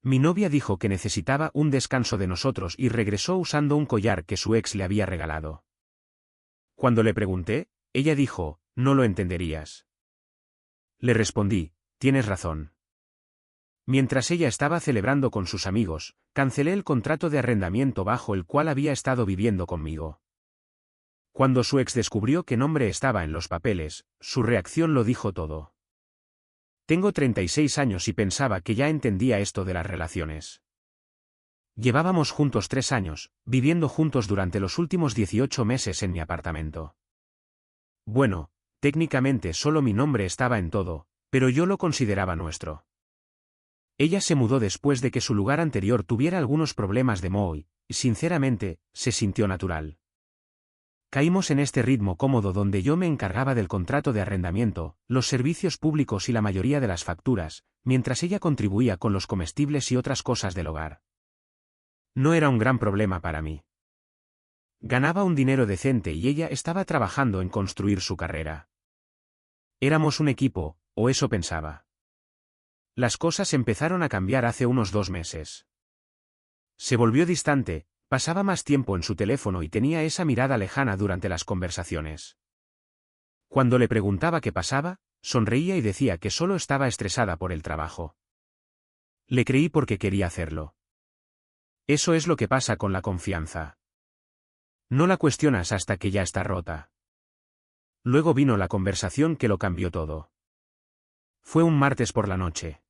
Mi novia dijo que necesitaba un descanso de nosotros y regresó usando un collar que su ex le había regalado. Cuando le pregunté, ella dijo, no lo entenderías. Le respondí, tienes razón. Mientras ella estaba celebrando con sus amigos, cancelé el contrato de arrendamiento bajo el cual había estado viviendo conmigo. Cuando su ex descubrió qué nombre estaba en los papeles, su reacción lo dijo todo. Tengo 36 años y pensaba que ya entendía esto de las relaciones. Llevábamos juntos 3 años, viviendo juntos durante los últimos 18 meses en mi apartamento. Bueno, técnicamente solo mi nombre estaba en todo, pero yo lo consideraba nuestro. Ella se mudó después de que su lugar anterior tuviera algunos problemas de moho y, sinceramente, se sintió natural. Caímos en este ritmo cómodo donde yo me encargaba del contrato de arrendamiento, los servicios públicos y la mayoría de las facturas, mientras ella contribuía con los comestibles y otras cosas del hogar. No era un gran problema para mí. Ganaba un dinero decente y ella estaba trabajando en construir su carrera. Éramos un equipo, o eso pensaba. Las cosas empezaron a cambiar hace unos 2 meses. Se volvió distante, pasaba más tiempo en su teléfono y tenía esa mirada lejana durante las conversaciones. Cuando le preguntaba qué pasaba, sonreía y decía que solo estaba estresada por el trabajo. Le creí porque quería hacerlo. Eso es lo que pasa con la confianza. No la cuestionas hasta que ya está rota. Luego vino la conversación que lo cambió todo. Fue un martes por la noche.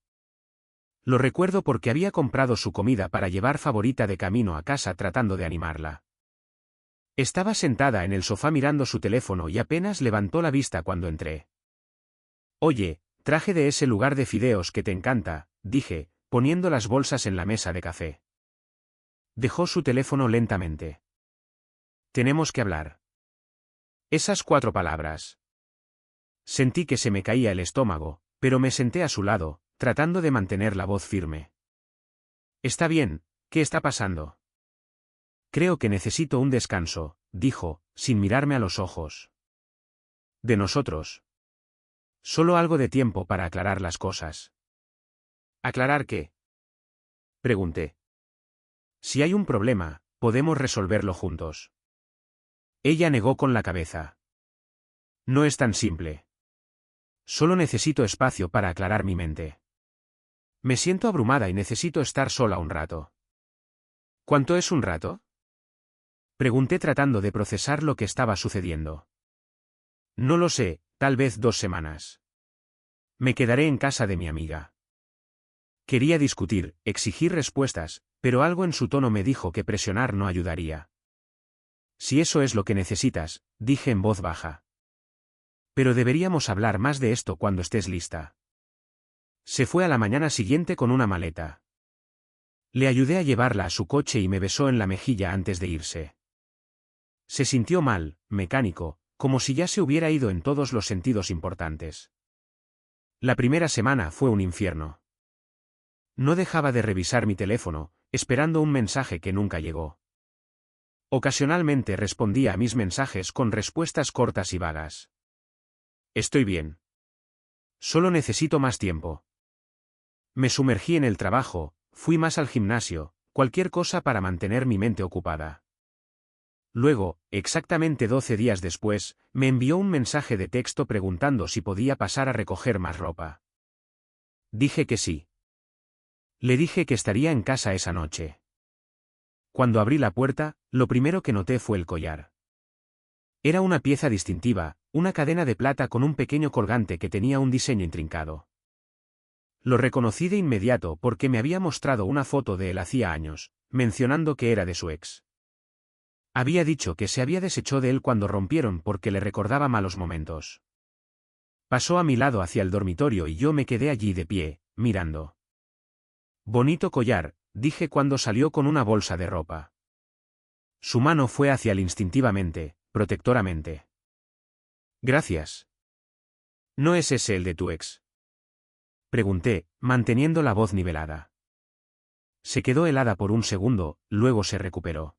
Lo recuerdo porque había comprado su comida para llevar favorita de camino a casa tratando de animarla. Estaba sentada en el sofá mirando su teléfono y apenas levantó la vista cuando entré. Oye, traje de ese lugar de fideos que te encanta, dije, poniendo las bolsas en la mesa de café. Dejó su teléfono lentamente. Tenemos que hablar. Esas 4 palabras. Sentí que se me caía el estómago, pero me senté a su lado, tratando de mantener la voz firme. Está bien, ¿qué está pasando? Creo que necesito un descanso, dijo, sin mirarme a los ojos. De nosotros. Solo algo de tiempo para aclarar las cosas. ¿Aclarar qué? Pregunté. Si hay un problema, podemos resolverlo juntos. Ella negó con la cabeza. No es tan simple. Solo necesito espacio para aclarar mi mente. Me siento abrumada y necesito estar sola un rato. ¿Cuánto es un rato? Pregunté tratando de procesar lo que estaba sucediendo. No lo sé, tal vez 2 semanas. Me quedaré en casa de mi amiga. Quería discutir, exigir respuestas, pero algo en su tono me dijo que presionar no ayudaría. Si eso es lo que necesitas, dije en voz baja. Pero deberíamos hablar más de esto cuando estés lista. Se fue a la mañana siguiente con una maleta. Le ayudé a llevarla a su coche y me besó en la mejilla antes de irse. Se sintió mal, mecánico, como si ya se hubiera ido en todos los sentidos importantes. La primera semana fue un infierno. No dejaba de revisar mi teléfono, esperando un mensaje que nunca llegó. Ocasionalmente respondía a mis mensajes con respuestas cortas y vagas. Estoy bien. Solo necesito más tiempo. Me sumergí en el trabajo, fui más al gimnasio, cualquier cosa para mantener mi mente ocupada. Luego, exactamente 12 días después, me envió un mensaje de texto preguntando si podía pasar a recoger más ropa. Dije que sí. Le dije que estaría en casa esa noche. Cuando abrí la puerta, lo primero que noté fue el collar. Era una pieza distintiva, una cadena de plata con un pequeño colgante que tenía un diseño intrincado. Lo reconocí de inmediato porque me había mostrado una foto de él hacía años, mencionando que era de su ex. Había dicho que se había deshecho de él cuando rompieron porque le recordaba malos momentos. Pasó a mi lado hacia el dormitorio y yo me quedé allí de pie, mirando. Bonito collar, dije cuando salió con una bolsa de ropa. Su mano fue hacia él instintivamente, protectoramente. Gracias. ¿No es ese el de tu ex? Pregunté, manteniendo la voz nivelada. Se quedó helada por un segundo, luego se recuperó.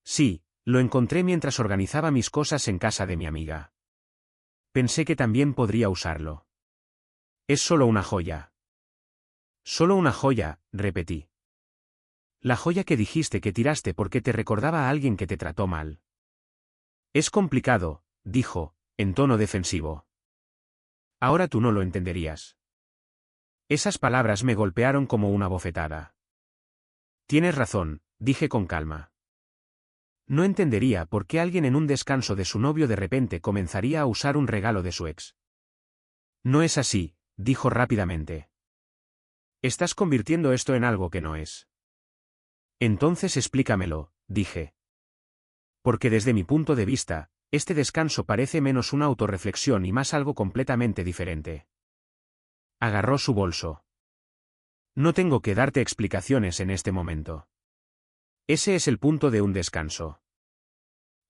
Sí, lo encontré mientras organizaba mis cosas en casa de mi amiga. Pensé que también podría usarlo. Es solo una joya. Solo una joya, repetí. La joya que dijiste que tiraste porque te recordaba a alguien que te trató mal. Es complicado, dijo, en tono defensivo. Ahora tú no lo entenderías. Esas palabras me golpearon como una bofetada. Tienes razón, dije con calma. No entendería por qué alguien en un descanso de su novio de repente comenzaría a usar un regalo de su ex. No es así, dijo rápidamente. Estás convirtiendo esto en algo que no es. Entonces explícamelo, dije. Porque desde mi punto de vista, este descanso parece menos una autorreflexión y más algo completamente diferente. Agarró su bolso. No tengo que darte explicaciones en este momento. Ese es el punto de un descanso.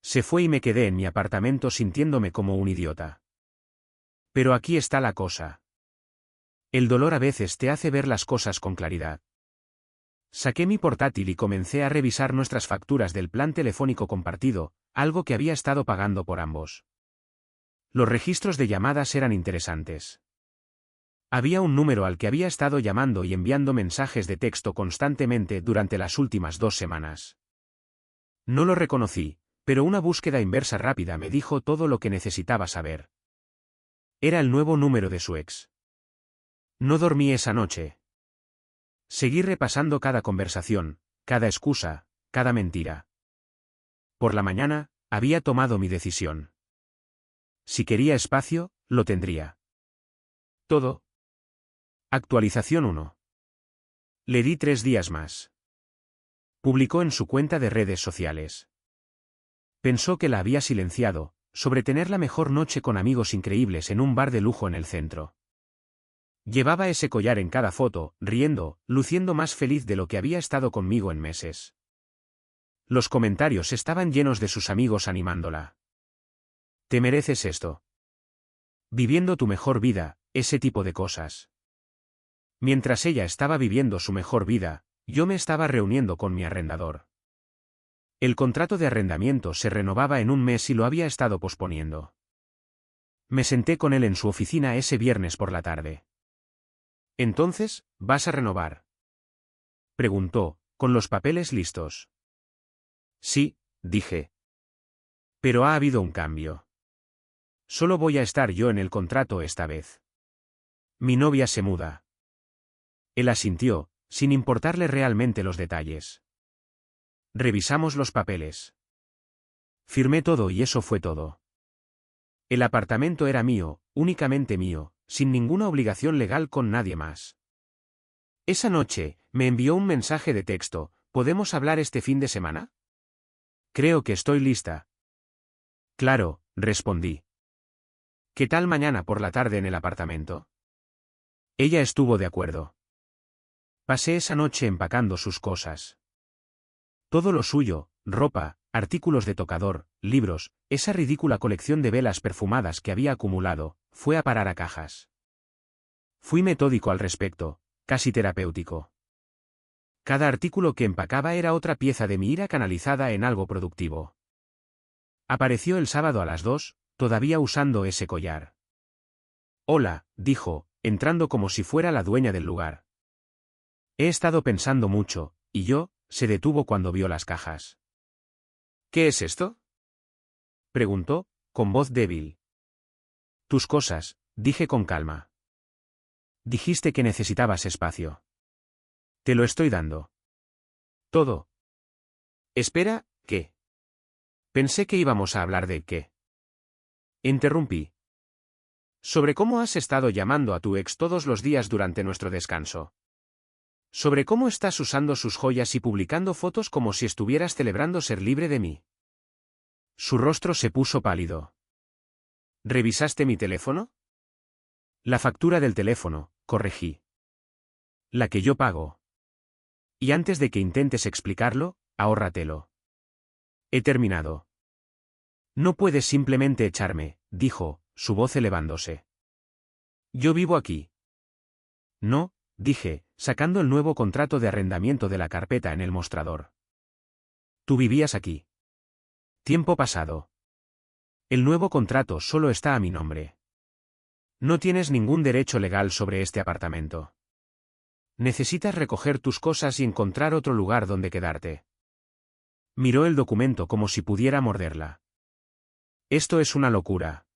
Se fue y me quedé en mi apartamento sintiéndome como un idiota. Pero aquí está la cosa. El dolor a veces te hace ver las cosas con claridad. Saqué mi portátil y comencé a revisar nuestras facturas del plan telefónico compartido, algo que había estado pagando por ambos. Los registros de llamadas eran interesantes. Había un número al que había estado llamando y enviando mensajes de texto constantemente durante las últimas 2 semanas. No lo reconocí, pero una búsqueda inversa rápida me dijo todo lo que necesitaba saber. Era el nuevo número de su ex. No dormí esa noche. Seguí repasando cada conversación, cada excusa, cada mentira. Por la mañana, había tomado mi decisión. Si quería espacio, lo tendría. Todo. Actualización 1. Le di 3 días más. Publicó en su cuenta de redes sociales. Pensó que la había silenciado, sobre tener la mejor noche con amigos increíbles en un bar de lujo en el centro. Llevaba ese collar en cada foto, riendo, luciendo más feliz de lo que había estado conmigo en meses. Los comentarios estaban llenos de sus amigos animándola. Te mereces esto. Viviendo tu mejor vida, ese tipo de cosas. Mientras ella estaba viviendo su mejor vida, yo me estaba reuniendo con mi arrendador. El contrato de arrendamiento se renovaba en un mes y lo había estado posponiendo. Me senté con él en su oficina ese viernes por la tarde. Entonces, ¿vas a renovar?, preguntó, con los papeles listos. Sí, dije. Pero ha habido un cambio. Solo voy a estar yo en el contrato esta vez. Mi novia se muda. Él asintió, sin importarle realmente los detalles. Revisamos los papeles. Firmé todo y eso fue todo. El apartamento era mío, únicamente mío, sin ninguna obligación legal con nadie más. Esa noche, me envió un mensaje de texto: ¿podemos hablar este fin de semana? Creo que estoy lista. Claro, respondí. ¿Qué tal mañana por la tarde en el apartamento? Ella estuvo de acuerdo. Pasé esa noche empacando sus cosas. Todo lo suyo, ropa, artículos de tocador, libros, esa ridícula colección de velas perfumadas que había acumulado, fue a parar a cajas. Fui metódico al respecto, casi terapéutico. Cada artículo que empacaba era otra pieza de mi ira canalizada en algo productivo. Apareció el sábado a las 2, todavía usando ese collar. Hola, dijo, entrando como si fuera la dueña del lugar. He estado pensando mucho, y yo, se detuvo cuando vio las cajas. ¿Qué es esto?, preguntó, con voz débil. Tus cosas, dije con calma. Dijiste que necesitabas espacio. Te lo estoy dando. Todo. Espera, ¿qué? Pensé que íbamos a hablar de qué. Interrumpí. Sobre cómo has estado llamando a tu ex todos los días durante nuestro descanso. Sobre cómo estás usando sus joyas y publicando fotos como si estuvieras celebrando ser libre de mí. Su rostro se puso pálido. ¿Revisaste mi teléfono? La factura del teléfono, corregí. La que yo pago. Y antes de que intentes explicarlo, ahórratelo. He terminado. No puedes simplemente echarme, dijo, su voz elevándose. Yo vivo aquí. No, dije, sacando el nuevo contrato de arrendamiento de la carpeta en el mostrador. Tú vivías aquí. Tiempo pasado. El nuevo contrato solo está a mi nombre. No tienes ningún derecho legal sobre este apartamento. Necesitas recoger tus cosas y encontrar otro lugar donde quedarte. Miró el documento como si pudiera morderla. Esto es una locura.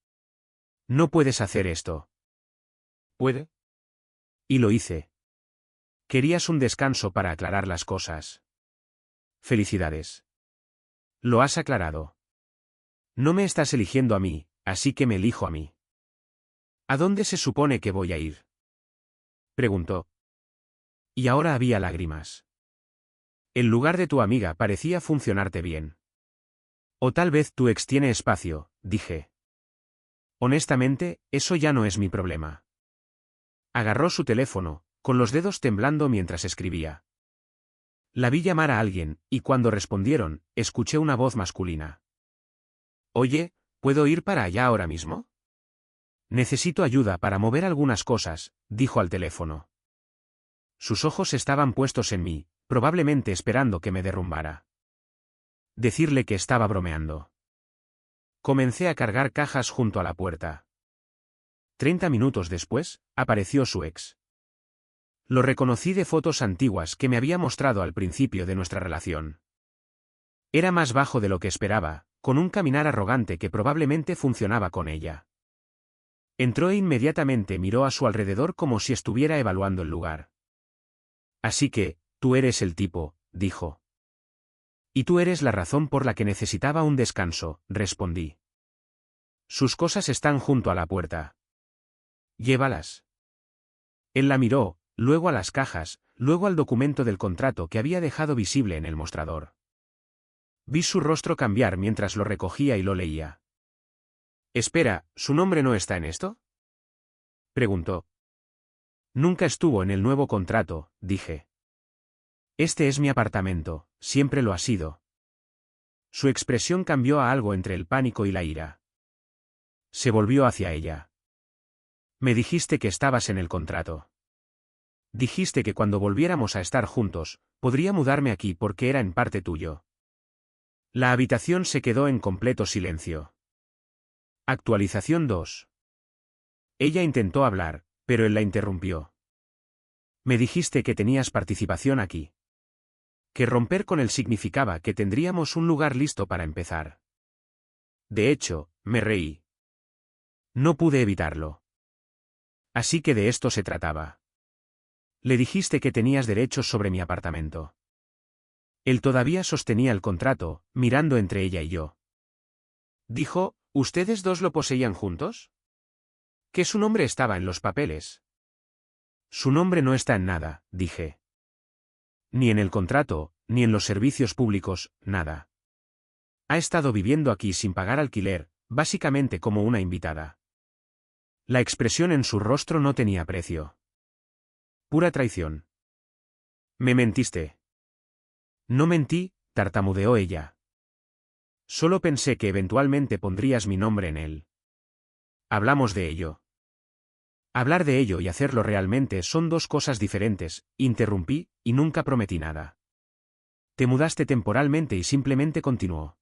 No puedes hacer esto. ¿Puede? Y lo hice. Querías un descanso para aclarar las cosas. Felicidades. Lo has aclarado. No me estás eligiendo a mí, así que me elijo a mí. ¿A dónde se supone que voy a ir? Preguntó. Y ahora había lágrimas. El lugar de tu amiga parecía funcionarte bien. O tal vez tu ex tiene espacio, dije. Honestamente, eso ya no es mi problema. Agarró su teléfono, con los dedos temblando mientras escribía. La vi llamar a alguien, y cuando respondieron, escuché una voz masculina. Oye, ¿puedo ir para allá ahora mismo? Necesito ayuda para mover algunas cosas, dijo al teléfono. Sus ojos estaban puestos en mí, probablemente esperando que me derrumbara. Decirle que estaba bromeando. Comencé a cargar cajas junto a la puerta. 30 minutos después, apareció su ex. Lo reconocí de fotos antiguas que me había mostrado al principio de nuestra relación. Era más bajo de lo que esperaba, con un caminar arrogante que probablemente funcionaba con ella. Entró e inmediatamente miró a su alrededor como si estuviera evaluando el lugar. Así que, tú eres el tipo, dijo. Y tú eres la razón por la que necesitaba un descanso, respondí. Sus cosas están junto a la puerta. Llévalas. Él la miró, luego a las cajas, luego al documento del contrato que había dejado visible en el mostrador. Vi su rostro cambiar mientras lo recogía y lo leía. Espera, ¿su nombre no está en esto? Preguntó. Nunca estuvo en el nuevo contrato, dije. Este es mi apartamento, siempre lo ha sido. Su expresión cambió a algo entre el pánico y la ira. Se volvió hacia ella. Me dijiste que estabas en el contrato. Dijiste que cuando volviéramos a estar juntos, podría mudarme aquí porque era en parte tuyo. La habitación se quedó en completo silencio. Actualización 2. Ella intentó hablar, pero él la interrumpió. Me dijiste que tenías participación aquí. Que romper con él significaba que tendríamos un lugar listo para empezar. De hecho, me reí. No pude evitarlo. Así que de esto se trataba. Le dijiste que tenías derechos sobre mi apartamento. Él todavía sostenía el contrato, mirando entre ella y yo. Dijo, ¿ustedes dos lo poseían juntos? Que su nombre estaba en los papeles. Su nombre no está en nada, dije. Ni en el contrato, ni en los servicios públicos, nada. Ha estado viviendo aquí sin pagar alquiler, básicamente como una invitada. La expresión en su rostro no tenía precio. Pura traición. Me mentiste. No mentí, tartamudeó ella. Solo pensé que eventualmente pondrías mi nombre en él. Hablamos de ello. Hablar de ello y hacerlo realmente son dos cosas diferentes, interrumpí, y nunca prometí nada. Te mudaste temporalmente y simplemente continuó.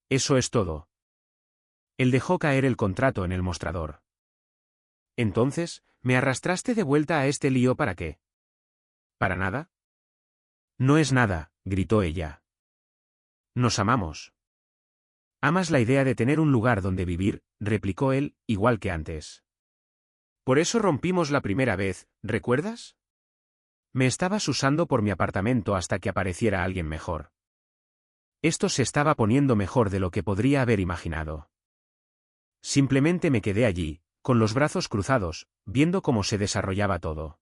Eso es todo. Él dejó caer el contrato en el mostrador. Entonces, ¿me arrastraste de vuelta a este lío para qué? ¿Para nada? No es nada, gritó ella. Nos amamos. Amas la idea de tener un lugar donde vivir, replicó él, igual que antes. Por eso rompimos la primera vez, ¿recuerdas? Me estabas usando por mi apartamento hasta que apareciera alguien mejor. Esto se estaba poniendo mejor de lo que podría haber imaginado. Simplemente me quedé allí, con los brazos cruzados, viendo cómo se desarrollaba todo.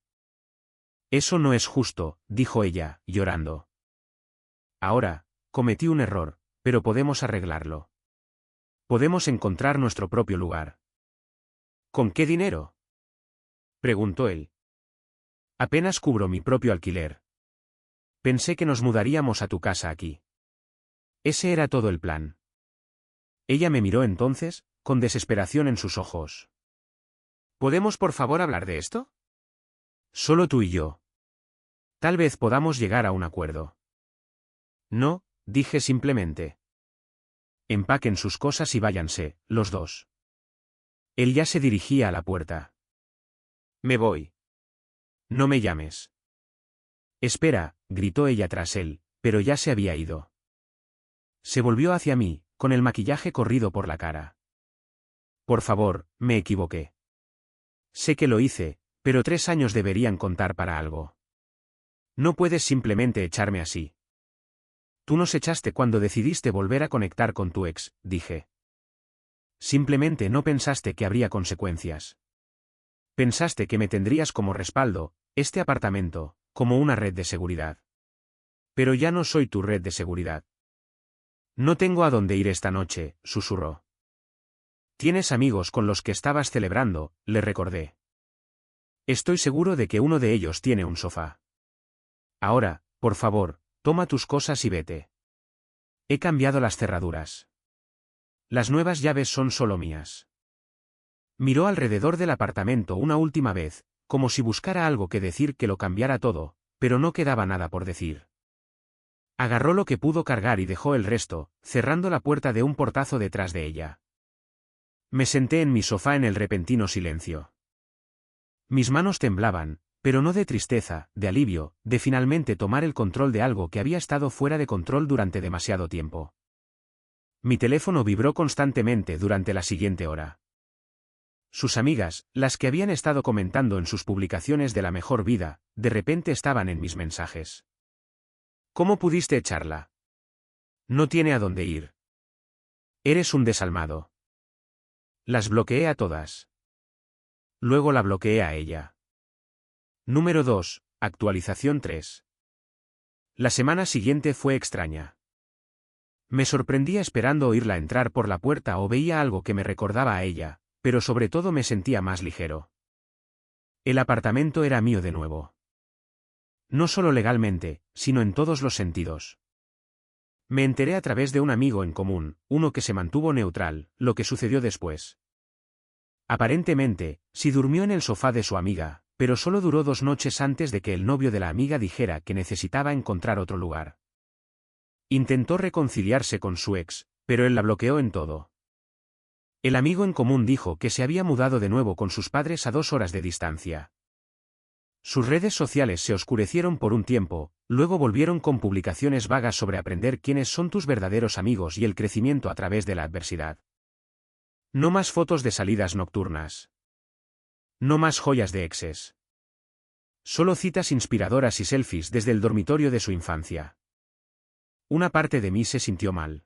Eso no es justo, dijo ella, llorando. Ahora, cometí un error, pero podemos arreglarlo. Podemos encontrar nuestro propio lugar. ¿Con qué dinero? Preguntó él. Apenas cubro mi propio alquiler. Pensé que nos mudaríamos a tu casa aquí. Ese era todo el plan. Ella me miró entonces, con desesperación en sus ojos. ¿Podemos por favor hablar de esto? Solo tú y yo. Tal vez podamos llegar a un acuerdo. No, dije simplemente. Empaquen sus cosas y váyanse, los dos. Él ya se dirigía a la puerta. Me voy. No me llames. Espera, gritó ella tras él, pero ya se había ido. Se volvió hacia mí, con el maquillaje corrido por la cara. Por favor, me equivoqué. Sé que lo hice, pero 3 años deberían contar para algo. No puedes simplemente echarme así. Tú nos echaste cuando decidiste volver a conectar con tu ex, dije. Simplemente no pensaste que habría consecuencias. Pensaste que me tendrías como respaldo, este apartamento, como una red de seguridad. Pero ya no soy tu red de seguridad. No tengo a dónde ir esta noche, susurró. Tienes amigos con los que estabas celebrando, le recordé. Estoy seguro de que uno de ellos tiene un sofá. Ahora, por favor, toma tus cosas y vete. He cambiado las cerraduras. Las nuevas llaves son solo mías. Miró alrededor del apartamento una última vez, como si buscara algo que decir que lo cambiara todo, pero no quedaba nada por decir. Agarró lo que pudo cargar y dejó el resto, cerrando la puerta de un portazo detrás de ella. Me senté en mi sofá en el repentino silencio. Mis manos temblaban, pero no de tristeza, de alivio, de finalmente tomar el control de algo que había estado fuera de control durante demasiado tiempo. Mi teléfono vibró constantemente durante la siguiente hora. Sus amigas, las que habían estado comentando en sus publicaciones de la mejor vida, de repente estaban en mis mensajes. ¿Cómo pudiste echarla? No tiene a dónde ir. Eres un desalmado. Las bloqueé a todas. Luego la bloqueé a ella. Número 2, actualización 3. La semana siguiente fue extraña. Me sorprendía esperando oírla entrar por la puerta o veía algo que me recordaba a ella, pero sobre todo me sentía más ligero. El apartamento era mío de nuevo. No solo legalmente, sino en todos los sentidos. Me enteré a través de un amigo en común, uno que se mantuvo neutral, lo que sucedió después. Aparentemente, sí durmió en el sofá de su amiga, pero solo duró 2 noches antes de que el novio de la amiga dijera que necesitaba encontrar otro lugar. Intentó reconciliarse con su ex, pero él la bloqueó en todo. El amigo en común dijo que se había mudado de nuevo con sus padres a 2 horas de distancia. Sus redes sociales se oscurecieron por un tiempo, luego volvieron con publicaciones vagas sobre aprender quiénes son tus verdaderos amigos y el crecimiento a través de la adversidad. No más fotos de salidas nocturnas. No más joyas de exes. Solo citas inspiradoras y selfies desde el dormitorio de su infancia. Una parte de mí se sintió mal.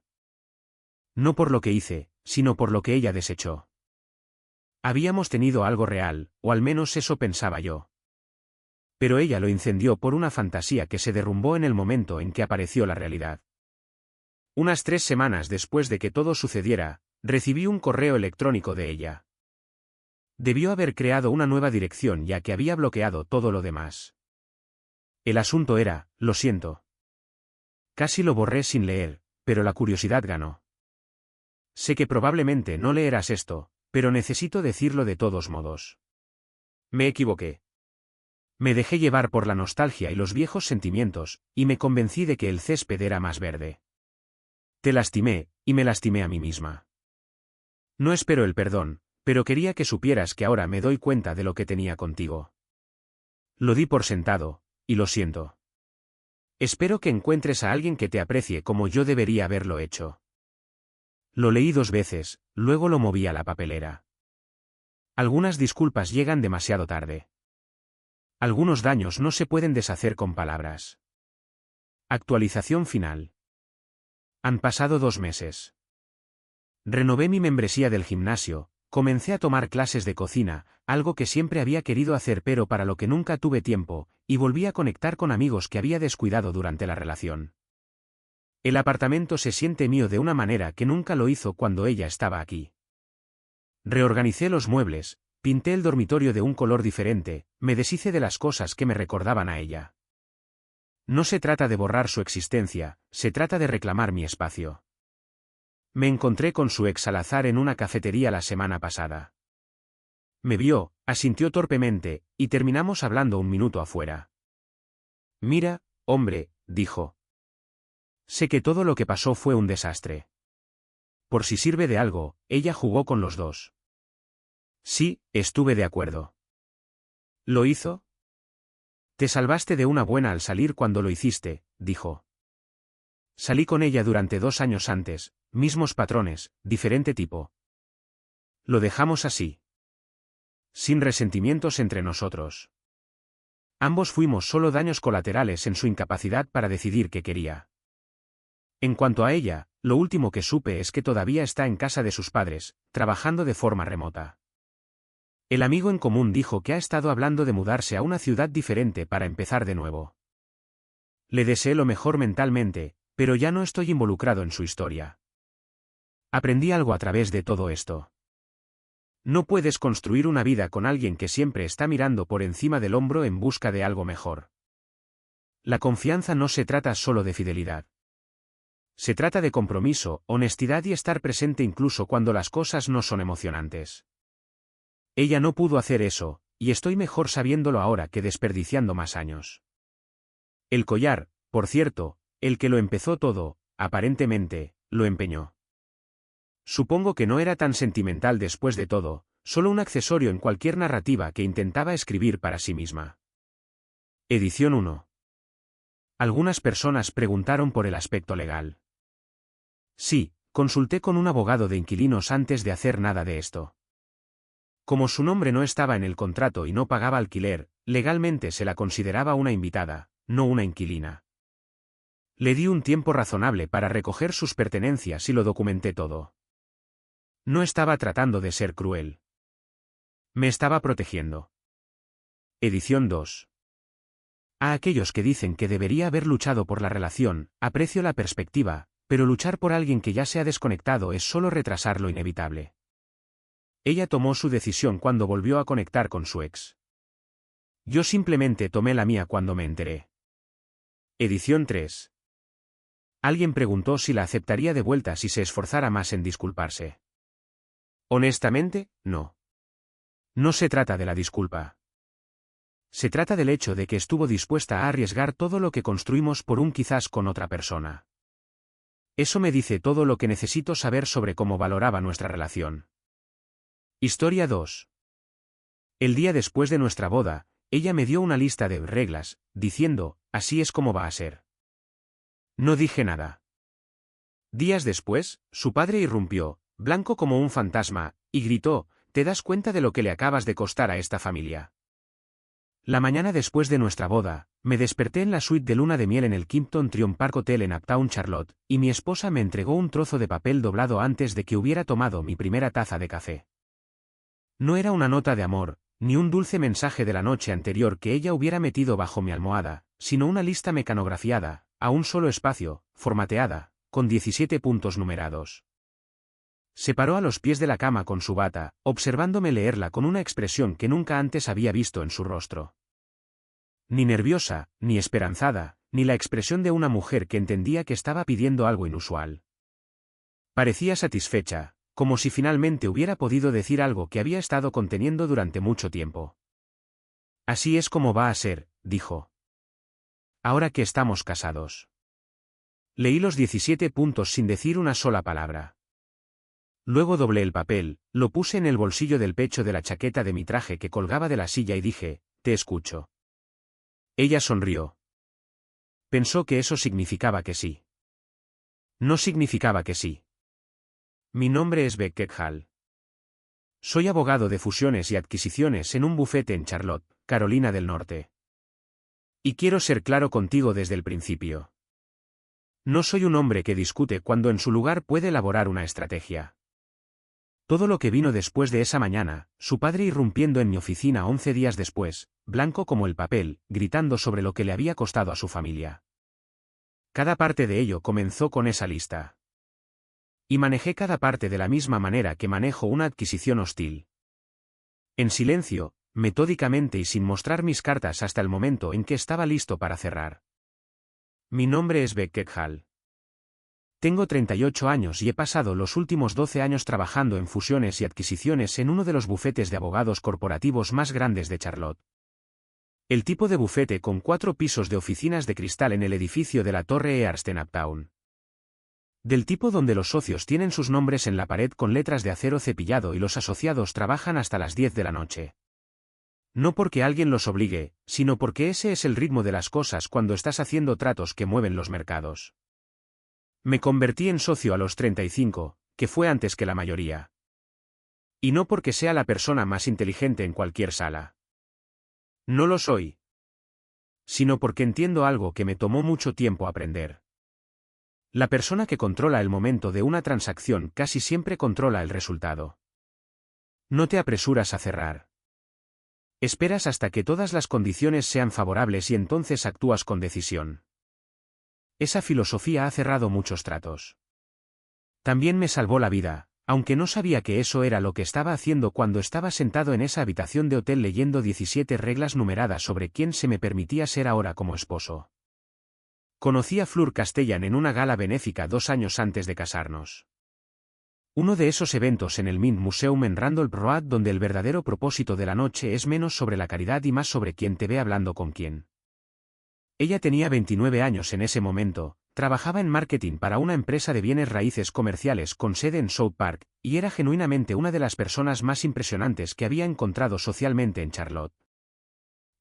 No por lo que hice, sino por lo que ella desechó. Habíamos tenido algo real, o al menos eso pensaba yo. Pero ella lo incendió por una fantasía que se derrumbó en el momento en que apareció la realidad. Unas 3 semanas después de que todo sucediera, recibí un correo electrónico de ella. Debió haber creado una nueva dirección ya que había bloqueado todo lo demás. El asunto era, lo siento. Casi lo borré sin leer, pero la curiosidad ganó. Sé que probablemente no leerás esto, pero necesito decirlo de todos modos. Me equivoqué. Me dejé llevar por la nostalgia y los viejos sentimientos, y me convencí de que el césped era más verde. Te lastimé, y me lastimé a mí misma. No espero el perdón, pero quería que supieras que ahora me doy cuenta de lo que tenía contigo. Lo di por sentado, y lo siento. Espero que encuentres a alguien que te aprecie como yo debería haberlo hecho. Lo leí 2 veces, luego lo moví a la papelera. Algunas disculpas llegan demasiado tarde. Algunos daños no se pueden deshacer con palabras. Actualización final. Han pasado 2 meses. Renové mi membresía del gimnasio, comencé a tomar clases de cocina, algo que siempre había querido hacer pero para lo que nunca tuve tiempo, y volví a conectar con amigos que había descuidado durante la relación. El apartamento se siente mío de una manera que nunca lo hizo cuando ella estaba aquí. Reorganicé los muebles, pinté el dormitorio de un color diferente, me deshice de las cosas que me recordaban a ella. No se trata de borrar su existencia, se trata de reclamar mi espacio. Me encontré con su ex al azar en una cafetería la semana pasada. Me vio, asintió torpemente, y terminamos hablando un minuto afuera. Mira, hombre, dijo. Sé que todo lo que pasó fue un desastre. Por si sirve de algo, ella jugó con los 2. Sí, estuve de acuerdo. ¿Lo hizo? Te salvaste de una buena al salir cuando lo hiciste, dijo. Salí con ella durante 2 años antes, mismos patrones, diferente tipo. Lo dejamos así. Sin resentimientos entre nosotros. Ambos fuimos solo daños colaterales en su incapacidad para decidir qué quería. En cuanto a ella, lo último que supe es que todavía está en casa de sus padres, trabajando de forma remota. El amigo en común dijo que ha estado hablando de mudarse a una ciudad diferente para empezar de nuevo. Le deseé lo mejor mentalmente, pero ya no estoy involucrado en su historia. Aprendí algo a través de todo esto. No puedes construir una vida con alguien que siempre está mirando por encima del hombro en busca de algo mejor. La confianza no se trata solo de fidelidad. Se trata de compromiso, honestidad y estar presente incluso cuando las cosas no son emocionantes. Ella no pudo hacer eso, y estoy mejor sabiéndolo ahora que desperdiciando más años. El collar, por cierto, el que lo empezó todo, aparentemente, lo empeñó. Supongo que no era tan sentimental después de todo, solo un accesorio en cualquier narrativa que intentaba escribir para sí misma. Edición 1. Algunas personas preguntaron por el aspecto legal. Sí, consulté con un abogado de inquilinos antes de hacer nada de esto. Como su nombre no estaba en el contrato y no pagaba alquiler, legalmente se la consideraba una invitada, no una inquilina. Le di un tiempo razonable para recoger sus pertenencias y lo documenté todo. No estaba tratando de ser cruel. Me estaba protegiendo. Edición 2. A aquellos que dicen que debería haber luchado por la relación, aprecio la perspectiva, pero luchar por alguien que ya se ha desconectado es solo retrasar lo inevitable. Ella tomó su decisión cuando volvió a conectar con su ex. Yo simplemente tomé la mía cuando me enteré. Edición 3. Alguien preguntó si la aceptaría de vuelta si se esforzara más en disculparse. Honestamente, no. No se trata de la disculpa. Se trata del hecho de que estuvo dispuesta a arriesgar todo lo que construimos por un quizás con otra persona. Eso me dice todo lo que necesito saber sobre cómo valoraba nuestra relación. Historia 2. El día después de nuestra boda, ella me dio una lista de reglas, diciendo, así es como va a ser. No dije nada. Días después, su padre irrumpió, blanco como un fantasma, y gritó, ¿te das cuenta de lo que le acabas de costar a esta familia? La mañana después de nuestra boda, me desperté en la suite de luna de miel en el Kimpton Tryon Park Hotel en Uptown Charlotte, y mi esposa me entregó un trozo de papel doblado antes de que hubiera tomado mi primera taza de café. No era una nota de amor, ni un dulce mensaje de la noche anterior que ella hubiera metido bajo mi almohada, sino una lista mecanografiada, a un solo espacio, formateada, con 17 puntos numerados. Se paró a los pies de la cama con su bata, observándome leerla con una expresión que nunca antes había visto en su rostro. Ni nerviosa, ni esperanzada, ni la expresión de una mujer que entendía que estaba pidiendo algo inusual. Parecía satisfecha, como si finalmente hubiera podido decir algo que había estado conteniendo durante mucho tiempo. Así es como va a ser, dijo. Ahora que estamos casados. Leí los 17 puntos sin decir una sola palabra. Luego doblé el papel, lo puse en el bolsillo del pecho de la chaqueta de mi traje que colgaba de la silla y dije, te escucho. Ella sonrió. Pensó que eso significaba que sí. No significaba que sí. Mi nombre es Beckett Hall. Soy abogado de fusiones y adquisiciones en un bufete en Charlotte, Carolina del Norte. Y quiero ser claro contigo desde el principio. No soy un hombre que discute cuando en su lugar puede elaborar una estrategia. Todo lo que vino después de esa mañana, su padre irrumpiendo en mi oficina 11 días después, blanco como el papel, gritando sobre lo que le había costado a su familia. Cada parte de ello comenzó con esa lista. Y manejé cada parte de la misma manera que manejo una adquisición hostil. En silencio, metódicamente y sin mostrar mis cartas hasta el momento en que estaba listo para cerrar. Mi nombre es Beckett Hall. Tengo 38 años y he pasado los últimos 12 años trabajando en fusiones y adquisiciones en uno de los bufetes de abogados corporativos más grandes de Charlotte. El tipo de bufete con 4 pisos de oficinas de cristal en el edificio de la Torre Earst en Uptown. Del tipo donde los socios tienen sus nombres en la pared con letras de acero cepillado y los asociados trabajan hasta las 10 de la noche. No porque alguien los obligue, sino porque ese es el ritmo de las cosas cuando estás haciendo tratos que mueven los mercados. Me convertí en socio a los 35, que fue antes que la mayoría. Y no porque sea la persona más inteligente en cualquier sala. No lo soy. Sino porque entiendo algo que me tomó mucho tiempo aprender. La persona que controla el momento de una transacción casi siempre controla el resultado. No te apresuras a cerrar. Esperas hasta que todas las condiciones sean favorables y entonces actúas con decisión. Esa filosofía ha cerrado muchos tratos. También me salvó la vida, aunque no sabía que eso era lo que estaba haciendo cuando estaba sentado en esa habitación de hotel leyendo 17 reglas numeradas sobre quién se me permitía ser ahora como esposo. Conocí a Fleur Castellan en una gala benéfica 2 años antes de casarnos. Uno de esos eventos en el Mint Museum en Randolph Road donde el verdadero propósito de la noche es menos sobre la caridad y más sobre quién te ve hablando con quién. Ella tenía 29 años en ese momento, trabajaba en marketing para una empresa de bienes raíces comerciales con sede en South Park, y era genuinamente una de las personas más impresionantes que había encontrado socialmente en Charlotte.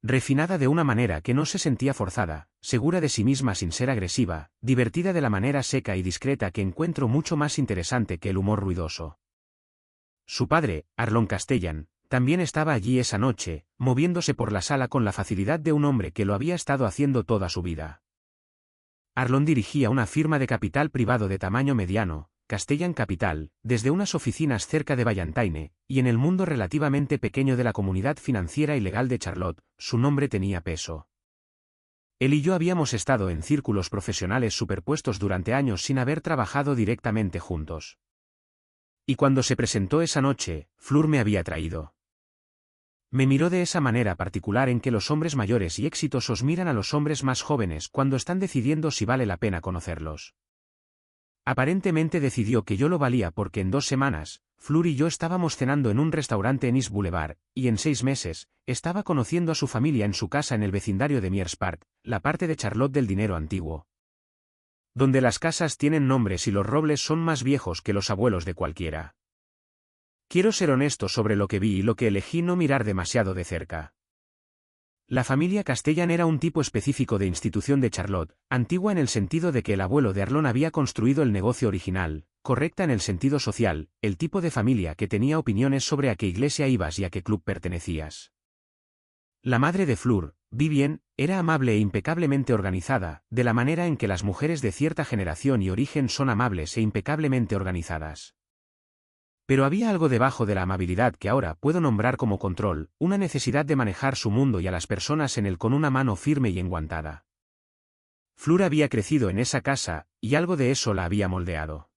Refinada de una manera que no se sentía forzada, segura de sí misma sin ser agresiva, divertida de la manera seca y discreta que encuentro mucho más interesante que el humor ruidoso. Su padre, Arlon Castellan, también estaba allí esa noche, moviéndose por la sala con la facilidad de un hombre que lo había estado haciendo toda su vida. Arlon dirigía una firma de capital privado de tamaño mediano, Castellan Capital, desde unas oficinas cerca de Ballantine, y en el mundo relativamente pequeño de la comunidad financiera y legal de Charlotte, su nombre tenía peso. Él y yo habíamos estado en círculos profesionales superpuestos durante años sin haber trabajado directamente juntos. Y cuando se presentó esa noche, Fleur me había traído. Me miró de esa manera particular en que los hombres mayores y exitosos miran a los hombres más jóvenes cuando están decidiendo si vale la pena conocerlos. Aparentemente decidió que yo lo valía porque en 2 semanas, Fleur y yo estábamos cenando en un restaurante en East Boulevard, y en 6 meses, estaba conociendo a su familia en su casa en el vecindario de Mears Park, la parte de Charlotte del dinero antiguo. Donde las casas tienen nombres y los robles son más viejos que los abuelos de cualquiera. Quiero ser honesto sobre lo que vi y lo que elegí no mirar demasiado de cerca. La familia Castellan era un tipo específico de institución de Charlotte, antigua en el sentido de que el abuelo de Arlon había construido el negocio original, correcta en el sentido social, el tipo de familia que tenía opiniones sobre a qué iglesia ibas y a qué club pertenecías. La madre de Fleur, Vivien, era amable e impecablemente organizada, de la manera en que las mujeres de cierta generación y origen son amables e impecablemente organizadas. Pero había algo debajo de la amabilidad que ahora puedo nombrar como control, una necesidad de manejar su mundo y a las personas en él con una mano firme y enguantada. Fleur había crecido en esa casa, y algo de eso la había moldeado.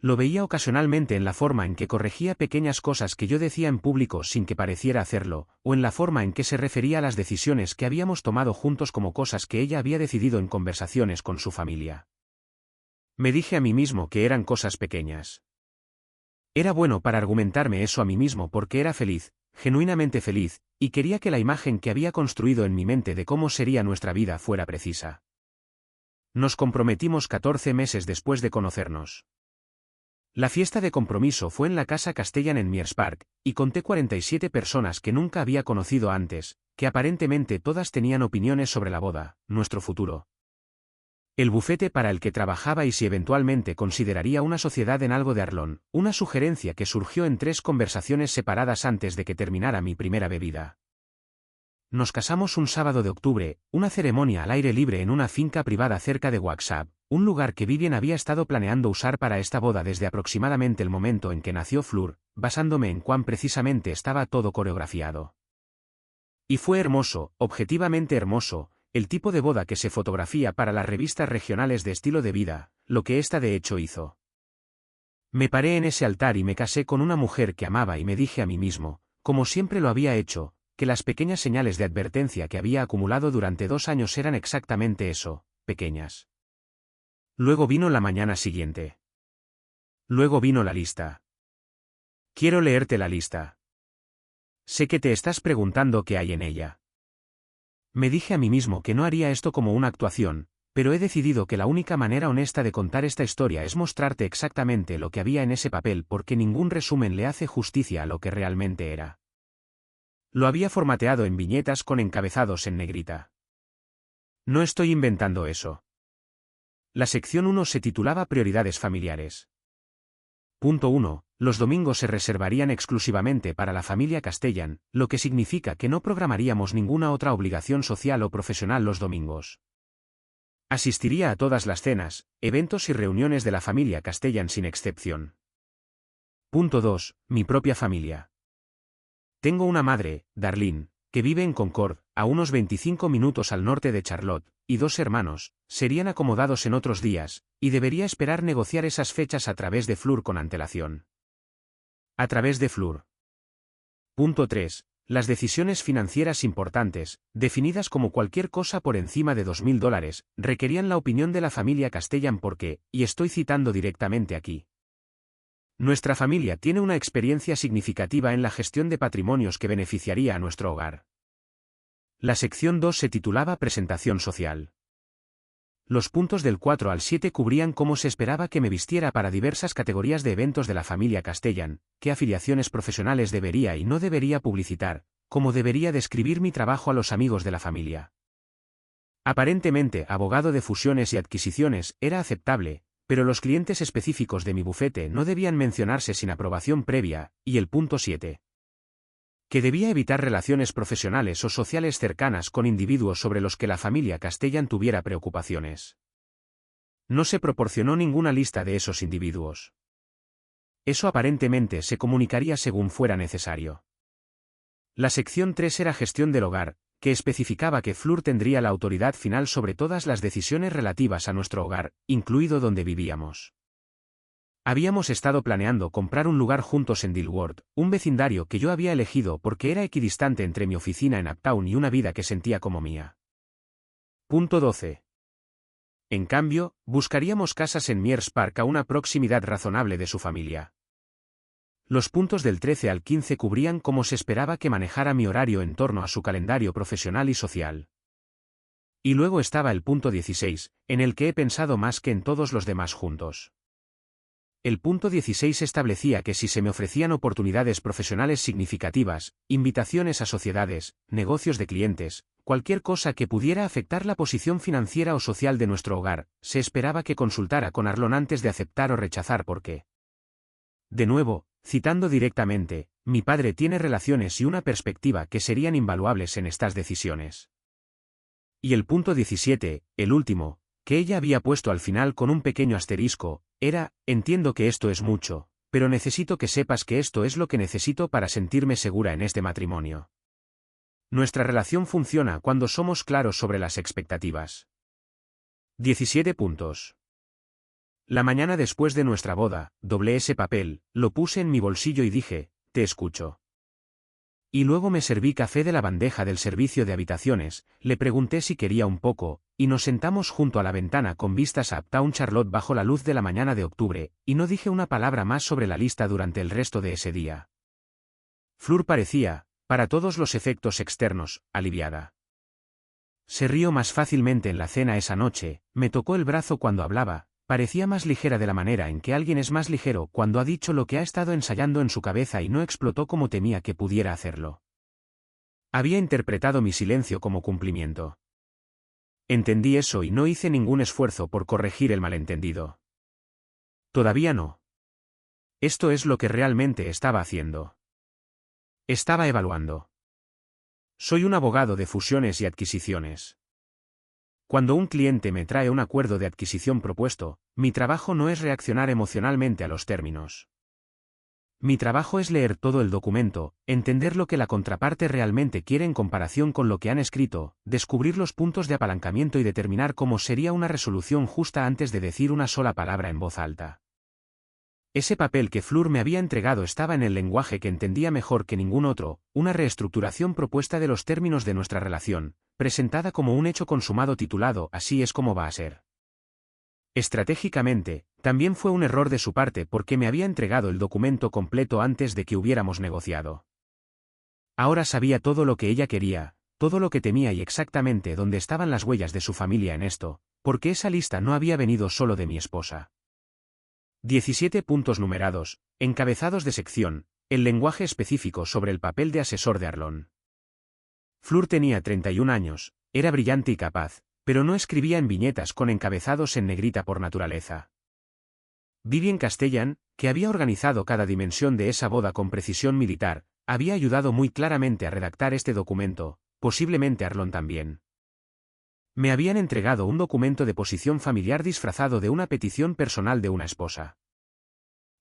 Lo veía ocasionalmente en la forma en que corregía pequeñas cosas que yo decía en público sin que pareciera hacerlo, o en la forma en que se refería a las decisiones que habíamos tomado juntos como cosas que ella había decidido en conversaciones con su familia. Me dije a mí mismo que eran cosas pequeñas. Era bueno para argumentarme eso a mí mismo porque era feliz, genuinamente feliz, y quería que la imagen que había construido en mi mente de cómo sería nuestra vida fuera precisa. Nos comprometimos 14 meses después de conocernos. La fiesta de compromiso fue en la casa Castellan en Mears Park, y conté 47 personas que nunca había conocido antes, que aparentemente todas tenían opiniones sobre la boda, nuestro futuro. El bufete para el que trabajaba y si eventualmente consideraría una sociedad en algo de Arlon, una sugerencia que surgió en 3 conversaciones separadas antes de que terminara mi primera bebida. Nos casamos un sábado de octubre, una ceremonia al aire libre en una finca privada cerca de Waxhaw, un lugar que Vivien había estado planeando usar para esta boda desde aproximadamente el momento en que nació Fleur, basándome en cuán precisamente estaba todo coreografiado. Y fue hermoso, objetivamente hermoso, el tipo de boda que se fotografía para las revistas regionales de estilo de vida, lo que ésta de hecho hizo. Me paré en ese altar y me casé con una mujer que amaba y me dije a mí mismo, como siempre lo había hecho, que las pequeñas señales de advertencia que había acumulado durante 2 años eran exactamente eso, pequeñas. Luego vino la mañana siguiente. Luego vino la lista. Quiero leerte la lista. Sé que te estás preguntando qué hay en ella. Me dije a mí mismo que no haría esto como una actuación, pero he decidido que la única manera honesta de contar esta historia es mostrarte exactamente lo que había en ese papel porque ningún resumen le hace justicia a lo que realmente era. Lo había formateado en viñetas con encabezados en negrita. No estoy inventando eso. La sección 1 se titulaba Prioridades familiares. Punto 1. Los domingos se reservarían exclusivamente para la familia Castellan, lo que significa que no programaríamos ninguna otra obligación social o profesional los domingos. Asistiría a todas las cenas, eventos y reuniones de la familia Castellan sin excepción. Punto 2. Mi propia familia. Tengo una madre, Darlene, que vive en Concord, a unos 25 minutos al norte de Charlotte, y 2 hermanos, serían acomodados en otros días, y debería esperar negociar esas fechas a través de Fleur con antelación. A través de Fleur. Punto 3. Las decisiones financieras importantes, definidas como cualquier cosa por encima de $2.000, requerían la opinión de la familia Castellan porque, y estoy citando directamente aquí, nuestra familia tiene una experiencia significativa en la gestión de patrimonios que beneficiaría a nuestro hogar. La sección 2 se titulaba Presentación social. Los puntos del 4 al 7 cubrían cómo se esperaba que me vistiera para diversas categorías de eventos de la familia Castellan, qué afiliaciones profesionales debería y no debería publicitar, cómo debería describir mi trabajo a los amigos de la familia. Aparentemente, abogado de fusiones y adquisiciones era aceptable, pero los clientes específicos de mi bufete no debían mencionarse sin aprobación previa, y el punto 7. Que debía evitar relaciones profesionales o sociales cercanas con individuos sobre los que la familia Castellan tuviera preocupaciones. No se proporcionó ninguna lista de esos individuos. Eso aparentemente se comunicaría según fuera necesario. La sección 3 era Gestión del hogar, que especificaba que Fleur tendría la autoridad final sobre todas las decisiones relativas a nuestro hogar, incluido donde vivíamos. Habíamos estado planeando comprar un lugar juntos en Dilworth, un vecindario que yo había elegido porque era equidistante entre mi oficina en Uptown y una vida que sentía como mía. Punto 12. En cambio, buscaríamos casas en Mears Park a una proximidad razonable de su familia. Los puntos del 13 al 15 cubrían cómo se esperaba que manejara mi horario en torno a su calendario profesional y social. Y luego estaba el punto 16, en el que he pensado más que en todos los demás juntos. El punto 16 establecía que si se me ofrecían oportunidades profesionales significativas, invitaciones a sociedades, negocios de clientes, cualquier cosa que pudiera afectar la posición financiera o social de nuestro hogar, se esperaba que consultara con Arlon antes de aceptar o rechazar porque. De nuevo, citando directamente, mi padre tiene relaciones y una perspectiva que serían invaluables en estas decisiones. Y el punto 17, el último, que ella había puesto al final con un pequeño asterisco, era, entiendo que esto es mucho, pero necesito que sepas que esto es lo que necesito para sentirme segura en este matrimonio. Nuestra relación funciona cuando somos claros sobre las expectativas. 17 puntos. La mañana después de nuestra boda, doblé ese papel, lo puse en mi bolsillo y dije, te escucho. Y luego me serví café de la bandeja del servicio de habitaciones, le pregunté si quería un poco, y nos sentamos junto a la ventana con vistas a Uptown Charlotte bajo la luz de la mañana de octubre, y no dije una palabra más sobre la lista durante el resto de ese día. Fleur parecía, para todos los efectos externos, aliviada. Se rió más fácilmente en la cena esa noche, me tocó el brazo cuando hablaba, parecía más ligera de la manera en que alguien es más ligero cuando ha dicho lo que ha estado ensayando en su cabeza y no explotó como temía que pudiera hacerlo. Había interpretado mi silencio como cumplimiento. Entendí eso y no hice ningún esfuerzo por corregir el malentendido. Todavía no. Esto es lo que realmente estaba haciendo. Estaba evaluando. Soy un abogado de fusiones y adquisiciones. Cuando un cliente me trae un acuerdo de adquisición propuesto, mi trabajo no es reaccionar emocionalmente a los términos. Mi trabajo es leer todo el documento, entender lo que la contraparte realmente quiere en comparación con lo que han escrito, descubrir los puntos de apalancamiento y determinar cómo sería una resolución justa antes de decir una sola palabra en voz alta. Ese papel que Fleur me había entregado estaba en el lenguaje que entendía mejor que ningún otro, una reestructuración propuesta de los términos de nuestra relación, presentada como un hecho consumado titulado Así es como va a ser. Estratégicamente, también fue un error de su parte porque me había entregado el documento completo antes de que hubiéramos negociado. Ahora sabía todo lo que ella quería, todo lo que temía y exactamente dónde estaban las huellas de su familia en esto, porque esa lista no había venido solo de mi esposa. 17 puntos numerados, encabezados de sección, el lenguaje específico sobre el papel de asesor de Arlon. Fleur tenía 31 años, era brillante y capaz, pero no escribía en viñetas con encabezados en negrita por naturaleza. Vivien Castellan, que había organizado cada dimensión de esa boda con precisión militar, había ayudado muy claramente a redactar este documento, posiblemente Arlon también. Me habían entregado un documento de posición familiar disfrazado de una petición personal de una esposa.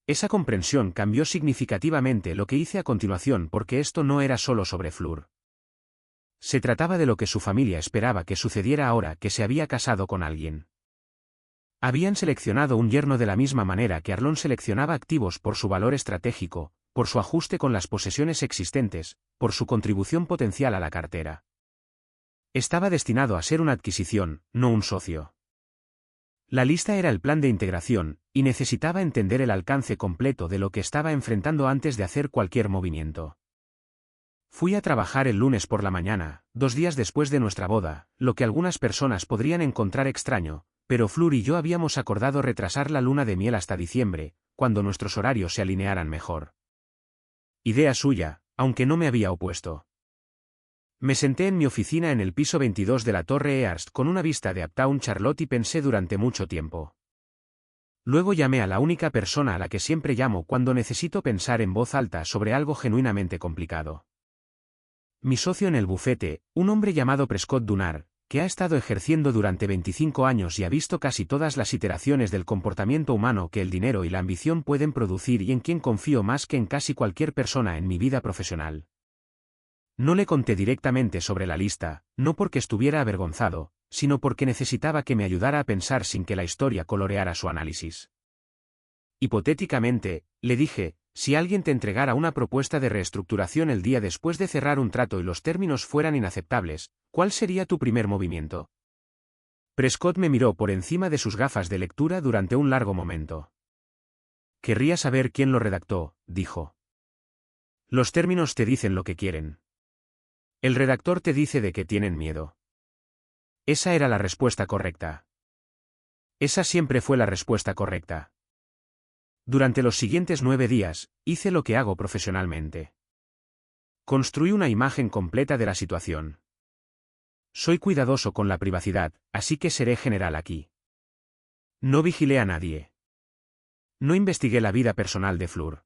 Esa comprensión cambió significativamente lo que hice a continuación porque esto no era solo sobre Fleur. Se trataba de lo que su familia esperaba que sucediera ahora que se había casado con alguien. Habían seleccionado un yerno de la misma manera que Arlon seleccionaba activos por su valor estratégico, por su ajuste con las posesiones existentes, por su contribución potencial a la cartera. Estaba destinado a ser una adquisición, no un socio. La lista era el plan de integración, y necesitaba entender el alcance completo de lo que estaba enfrentando antes de hacer cualquier movimiento. Fui a trabajar el lunes por la mañana, 2 días después de nuestra boda, lo que algunas personas podrían encontrar extraño, pero Fleur y yo habíamos acordado retrasar la luna de miel hasta diciembre, cuando nuestros horarios se alinearan mejor. Idea suya, aunque no me había opuesto. Me senté en mi oficina en el piso 22 de la Torre Earst con una vista de Uptown Charlotte y pensé durante mucho tiempo. Luego llamé a la única persona a la que siempre llamo cuando necesito pensar en voz alta sobre algo genuinamente complicado. Mi socio en el bufete, un hombre llamado Prescott Dunar, que ha estado ejerciendo durante 25 años y ha visto casi todas las iteraciones del comportamiento humano que el dinero y la ambición pueden producir y en quien confío más que en casi cualquier persona en mi vida profesional. No le conté directamente sobre la lista, no porque estuviera avergonzado, sino porque necesitaba que me ayudara a pensar sin que la historia coloreara su análisis. Hipotéticamente, le dije, si alguien te entregara una propuesta de reestructuración el día después de cerrar un trato y los términos fueran inaceptables, ¿cuál sería tu primer movimiento? Prescott me miró por encima de sus gafas de lectura durante un largo momento. Querría saber quién lo redactó, dijo. Los términos te dicen lo que quieren. El redactor te dice de que tienen miedo. Esa era la respuesta correcta. Esa siempre fue la respuesta correcta. Durante los siguientes 9 días, hice lo que hago profesionalmente. Construí una imagen completa de la situación. Soy cuidadoso con la privacidad, así que seré general aquí. No vigilé a nadie. No investigué la vida personal de Fleur.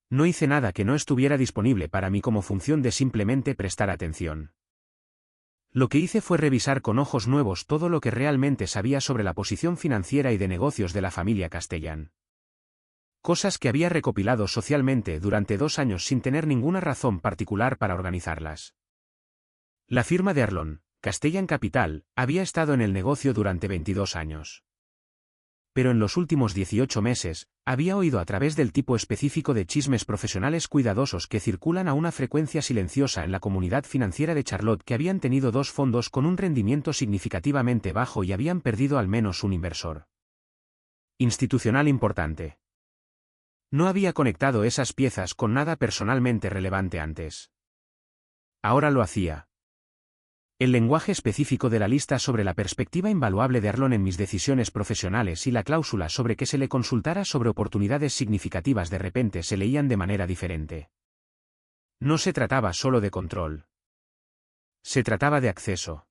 No hice nada que no estuviera disponible para mí como función de simplemente prestar atención. Lo que hice fue revisar con ojos nuevos todo lo que realmente sabía sobre la posición financiera y de negocios de la familia Castellan. Cosas que había recopilado socialmente durante 2 años sin tener ninguna razón particular para organizarlas. La firma de Arlon, Castellan Capital, había estado en el negocio durante 22 años. Pero en los últimos 18 meses, había oído a través del tipo específico de chismes profesionales cuidadosos que circulan a una frecuencia silenciosa en la comunidad financiera de Charlotte que habían tenido 2 fondos con un rendimiento significativamente bajo y habían perdido al menos un inversor institucional importante. No había conectado esas piezas con nada personalmente relevante antes. Ahora lo hacía. El lenguaje específico de la lista sobre la perspectiva invaluable de Arlon en mis decisiones profesionales y la cláusula sobre que se le consultara sobre oportunidades significativas de repente se leían de manera diferente. No se trataba solo de control. Se trataba de acceso.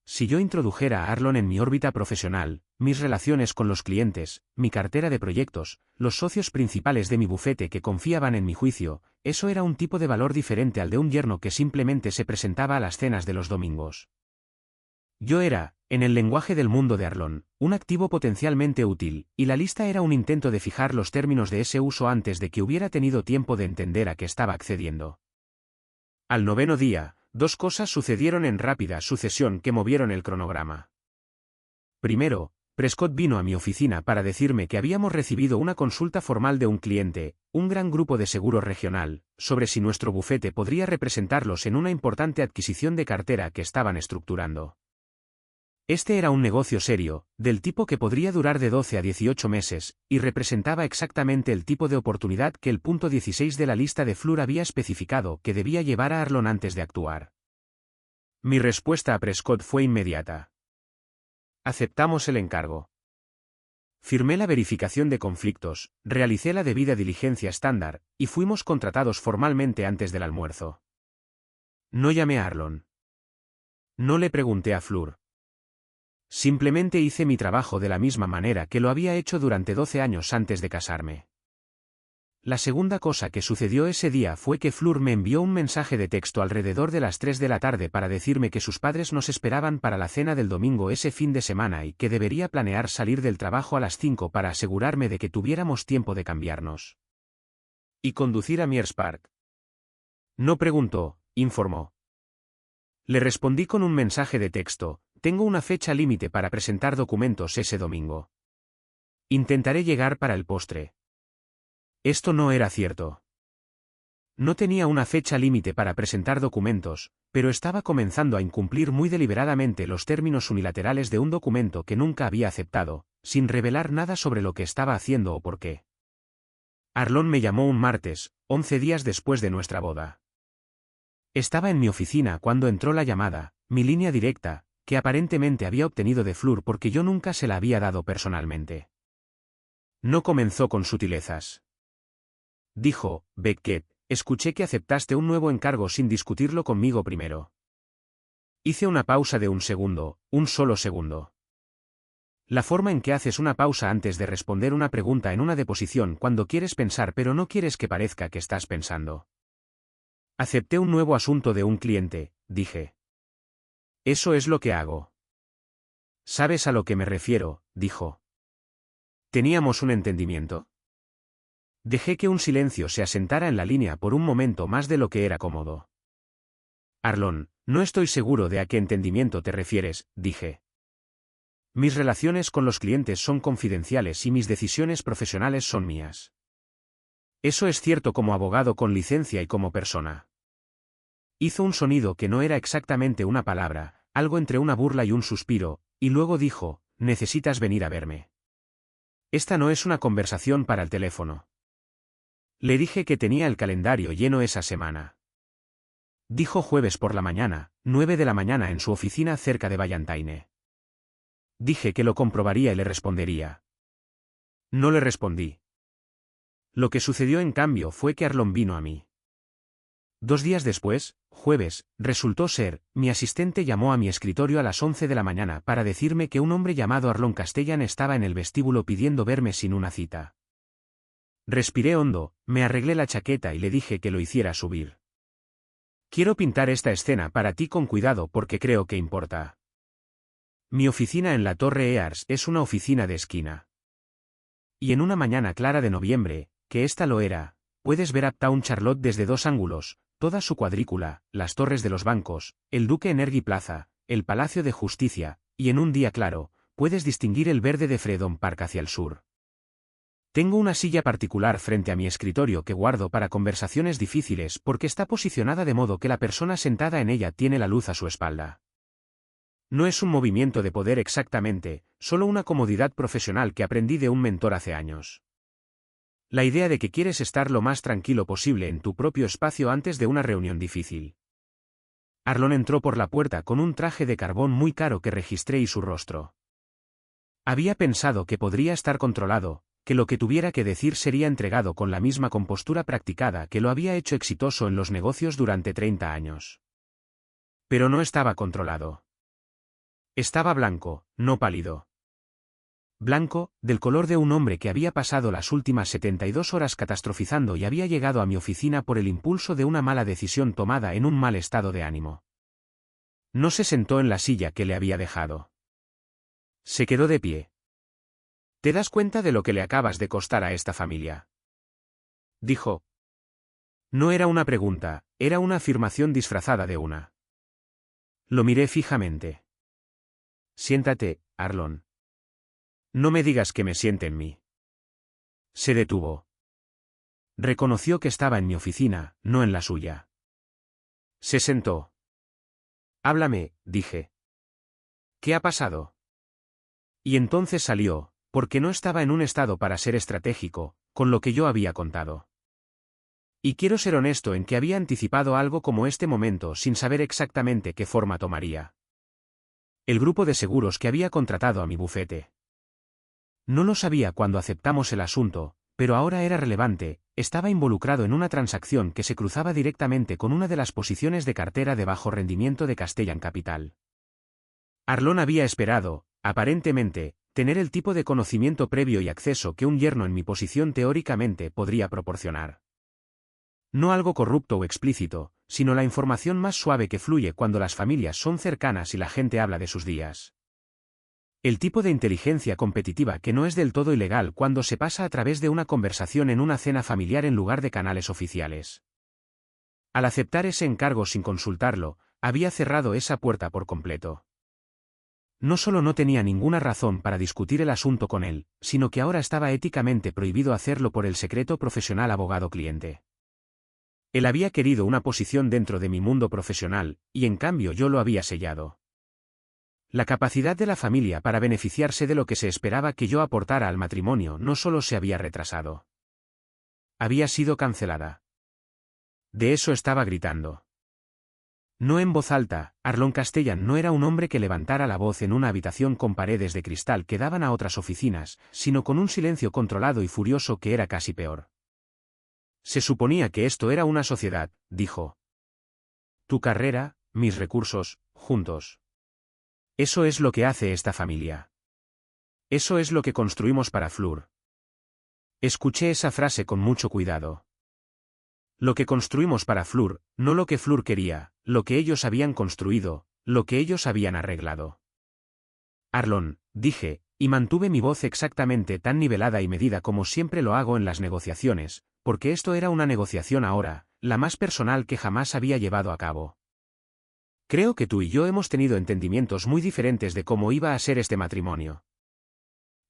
Si yo introdujera a Arlon en mi órbita profesional, mis relaciones con los clientes, mi cartera de proyectos, los socios principales de mi bufete que confiaban en mi juicio, eso era un tipo de valor diferente al de un yerno que simplemente se presentaba a las cenas de los domingos. Yo era, en el lenguaje del mundo de Arlon, un activo potencialmente útil, y la lista era un intento de fijar los términos de ese uso antes de que hubiera tenido tiempo de entender a qué estaba accediendo. Al 9º día, 2 cosas sucedieron en rápida sucesión que movieron el cronograma. Primero, Prescott vino a mi oficina para decirme que habíamos recibido una consulta formal de un cliente, un gran grupo de seguros regional, sobre si nuestro bufete podría representarlos en una importante adquisición de cartera que estaban estructurando. Este era un negocio serio, del tipo que podría durar de 12 a 18 meses, y representaba exactamente el tipo de oportunidad que el punto 16 de la lista de Fleur había especificado que debía llevar a Arlon antes de actuar. Mi respuesta a Prescott fue inmediata. Aceptamos el encargo. Firmé la verificación de conflictos, realicé la debida diligencia estándar, y fuimos contratados formalmente antes del almuerzo. No llamé a Arlon. No le pregunté a Fleur. Simplemente hice mi trabajo de la misma manera que lo había hecho durante 12 años antes de casarme. La segunda cosa que sucedió ese día fue que Fleur me envió un mensaje de texto alrededor de las 3 de la tarde para decirme que sus padres nos esperaban para la cena del domingo ese fin de semana y que debería planear salir del trabajo a las 5 para asegurarme de que tuviéramos tiempo de cambiarnos y conducir a Mears Park. No preguntó, informó. Le respondí con un mensaje de texto: tengo una fecha límite para presentar documentos ese domingo. Intentaré llegar para el postre. Esto no era cierto. No tenía una fecha límite para presentar documentos, pero estaba comenzando a incumplir muy deliberadamente los términos unilaterales de un documento que nunca había aceptado, sin revelar nada sobre lo que estaba haciendo o por qué. Arlon me llamó un martes, 11 días después de nuestra boda. Estaba en mi oficina cuando entró la llamada, mi línea directa, que aparentemente había obtenido de Fleur porque yo nunca se la había dado personalmente. No comenzó con sutilezas. Dijo: Beckett, escuché que aceptaste un nuevo encargo sin discutirlo conmigo primero. Hice una pausa de un solo segundo. La forma en que haces una pausa antes de responder una pregunta en una deposición cuando quieres pensar pero no quieres que parezca que estás pensando. Acepté un nuevo asunto de un cliente, dije. Eso es lo que hago. ¿Sabes a lo que me refiero?, dijo. ¿Teníamos un entendimiento? Dejé que un silencio se asentara en la línea por un momento más de lo que era cómodo. Arlon, no estoy seguro de a qué entendimiento te refieres, dije. Mis relaciones con los clientes son confidenciales y mis decisiones profesionales son mías. Eso es cierto como abogado con licencia y como persona. Hizo un sonido que no era exactamente una palabra, algo entre una burla y un suspiro, y luego dijo: necesitas venir a verme. Esta no es una conversación para el teléfono. Le dije que tenía el calendario lleno esa semana. Dijo jueves por la mañana, 9 de la mañana en su oficina cerca de Ballantine. Dije que lo comprobaría y le respondería. No le respondí. Lo que sucedió en cambio fue que Arlon vino a mí. 2 días después, jueves, resultó ser, mi asistente llamó a mi escritorio a las 11 de la mañana para decirme que un hombre llamado Arlon Castellan estaba en el vestíbulo pidiendo verme sin una cita. Respiré hondo, me arreglé la chaqueta y le dije que lo hiciera subir. Quiero pintar esta escena para ti con cuidado porque creo que importa. Mi oficina en la Torre Ears es una oficina de esquina. Y en una mañana clara de noviembre, que esta lo era, puedes ver Uptown Charlotte desde 2 ángulos, toda su cuadrícula, las torres de los bancos, el Duque Energy Plaza, el Palacio de Justicia, y en un día claro, puedes distinguir el verde de Freedom Park hacia el sur. Tengo una silla particular frente a mi escritorio que guardo para conversaciones difíciles porque está posicionada de modo que la persona sentada en ella tiene la luz a su espalda. No es un movimiento de poder exactamente, solo una comodidad profesional que aprendí de un mentor hace años. La idea de que quieres estar lo más tranquilo posible en tu propio espacio antes de una reunión difícil. Arlon entró por la puerta con un traje de carbón muy caro que registré y su rostro. Había pensado que podría estar controlado, que lo que tuviera que decir sería entregado con la misma compostura practicada que lo había hecho exitoso en los negocios durante 30 años. Pero no estaba controlado. Estaba blanco, no pálido. Blanco, del color de un hombre que había pasado las últimas 72 horas catastrofizando y había llegado a mi oficina por el impulso de una mala decisión tomada en un mal estado de ánimo. No se sentó en la silla que le había dejado. Se quedó de pie. ¿Te das cuenta de lo que le acabas de costar a esta familia?, dijo. No era una pregunta, era una afirmación disfrazada de una. Lo miré fijamente. Siéntate, Arlon. No me digas que me siente en mí. Se detuvo. Reconoció que estaba en mi oficina, no en la suya. Se sentó. Háblame, dije. ¿Qué ha pasado? Y entonces salió, porque no estaba en un estado para ser estratégico, con lo que yo había contado. Y quiero ser honesto en que había anticipado algo como este momento sin saber exactamente qué forma tomaría. El grupo de seguros que había contratado a mi bufete. No lo sabía cuando aceptamos el asunto, pero ahora era relevante, estaba involucrado en una transacción que se cruzaba directamente con una de las posiciones de cartera de bajo rendimiento de Castellan Capital. Arlon había esperado, aparentemente, tener el tipo de conocimiento previo y acceso que un yerno en mi posición teóricamente podría proporcionar. No algo corrupto o explícito, sino la información más suave que fluye cuando las familias son cercanas y la gente habla de sus días. El tipo de inteligencia competitiva que no es del todo ilegal cuando se pasa a través de una conversación en una cena familiar en lugar de canales oficiales. Al aceptar ese encargo sin consultarlo, había cerrado esa puerta por completo. No solo no tenía ninguna razón para discutir el asunto con él, sino que ahora estaba éticamente prohibido hacerlo por el secreto profesional abogado-cliente. Él había querido una posición dentro de mi mundo profesional, y en cambio yo lo había sellado. La capacidad de la familia para beneficiarse de lo que se esperaba que yo aportara al matrimonio no solo se había retrasado. Había sido cancelada. De eso estaba gritando. No en voz alta, Arlon Castellan no era un hombre que levantara la voz en una habitación con paredes de cristal que daban a otras oficinas, sino con un silencio controlado y furioso que era casi peor. Se suponía que esto era una sociedad, dijo. Tu carrera, mis recursos, juntos. Eso es lo que hace esta familia. Eso es lo que construimos para Fleur. Escuché esa frase con mucho cuidado. Lo que construimos para Fleur, no lo que Fleur quería, lo que ellos habían construido, lo que ellos habían arreglado. Arlon, dije, y mantuve mi voz exactamente tan nivelada y medida como siempre lo hago en las negociaciones, porque esto era una negociación ahora, la más personal que jamás había llevado a cabo. Creo que tú y yo hemos tenido entendimientos muy diferentes de cómo iba a ser este matrimonio.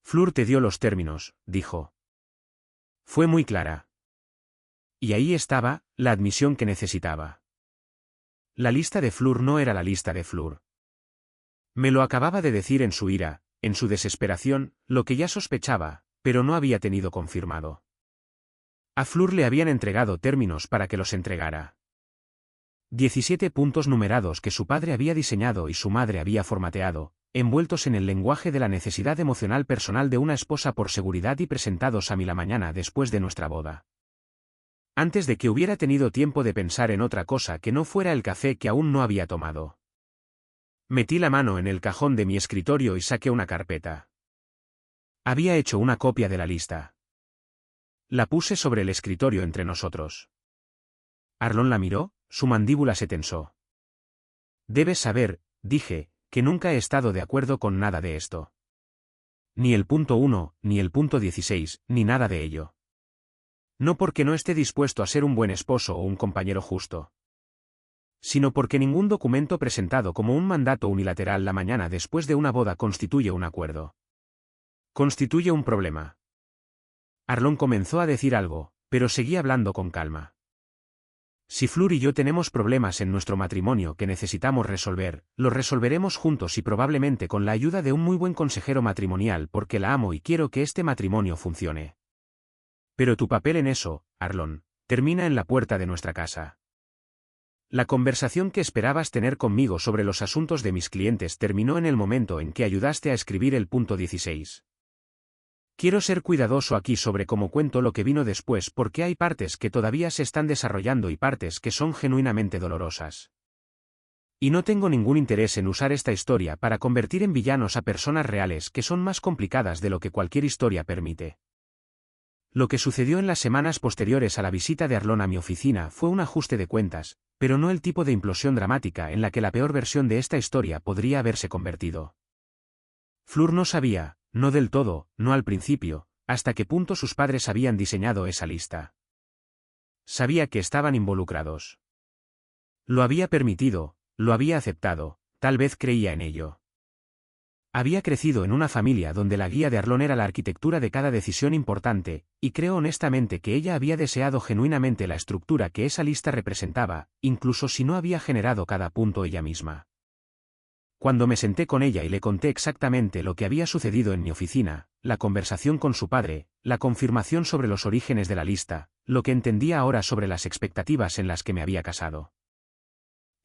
Fleur te dio los términos, dijo. Fue muy clara. Y ahí estaba, la admisión que necesitaba. La lista de Fleur no era la lista de Fleur. Me lo acababa de decir en su ira, en su desesperación, lo que ya sospechaba, pero no había tenido confirmado. A Fleur le habían entregado términos para que los entregara. 17 puntos numerados que su padre había diseñado y su madre había formateado, envueltos en el lenguaje de la necesidad emocional personal de una esposa por seguridad y presentados a mí la mañana después de nuestra boda. Antes de que hubiera tenido tiempo de pensar en otra cosa que no fuera el café que aún no había tomado. Metí la mano en el cajón de mi escritorio y saqué una carpeta. Había hecho una copia de la lista. La puse sobre el escritorio entre nosotros. Arlon la miró, su mandíbula se tensó. Debes saber, dije, que nunca he estado de acuerdo con nada de esto. Ni el punto 1, ni el punto 16, ni nada de ello. No porque no esté dispuesto a ser un buen esposo o un compañero justo. Sino porque ningún documento presentado como un mandato unilateral la mañana después de una boda constituye un acuerdo. Constituye un problema. Arlon comenzó a decir algo, pero seguía hablando con calma. Si Fleur y yo tenemos problemas en nuestro matrimonio que necesitamos resolver, los resolveremos juntos y probablemente con la ayuda de un muy buen consejero matrimonial porque la amo y quiero que este matrimonio funcione. Pero tu papel en eso, Arlon, termina en la puerta de nuestra casa. La conversación que esperabas tener conmigo sobre los asuntos de mis clientes terminó en el momento en que ayudaste a escribir el punto 16. Quiero ser cuidadoso aquí sobre cómo cuento lo que vino después porque hay partes que todavía se están desarrollando y partes que son genuinamente dolorosas. Y no tengo ningún interés en usar esta historia para convertir en villanos a personas reales que son más complicadas de lo que cualquier historia permite. Lo que sucedió en las semanas posteriores a la visita de Arlon a mi oficina fue un ajuste de cuentas, pero no el tipo de implosión dramática en la que la peor versión de esta historia podría haberse convertido. Fleur no sabía, no del todo, no al principio, hasta qué punto sus padres habían diseñado esa lista. Sabía que estaban involucrados. Lo había permitido, lo había aceptado, tal vez creía en ello. Había crecido en una familia donde la guía de Arlon era la arquitectura de cada decisión importante, y creo honestamente que ella había deseado genuinamente la estructura que esa lista representaba, incluso si no había generado cada punto ella misma. Cuando me senté con ella y le conté exactamente lo que había sucedido en mi oficina, la conversación con su padre, la confirmación sobre los orígenes de la lista, lo que entendía ahora sobre las expectativas en las que me había casado.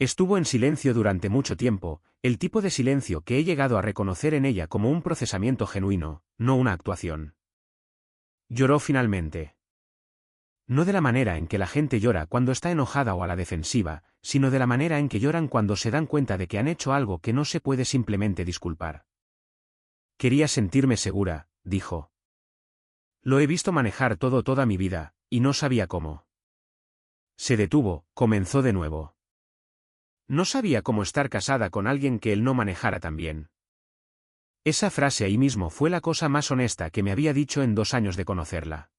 Estuvo en silencio durante mucho tiempo, el tipo de silencio que he llegado a reconocer en ella como un procesamiento genuino, no una actuación. Lloró finalmente. No de la manera en que la gente llora cuando está enojada o a la defensiva, sino de la manera en que lloran cuando se dan cuenta de que han hecho algo que no se puede simplemente disculpar. Quería sentirme segura, dijo. Lo he visto manejar todo toda mi vida, y no sabía cómo. Se detuvo, comenzó de nuevo. No sabía cómo estar casada con alguien que él no manejara tan bien. Esa frase ahí mismo fue la cosa más honesta que me había dicho en 2 años de conocerla.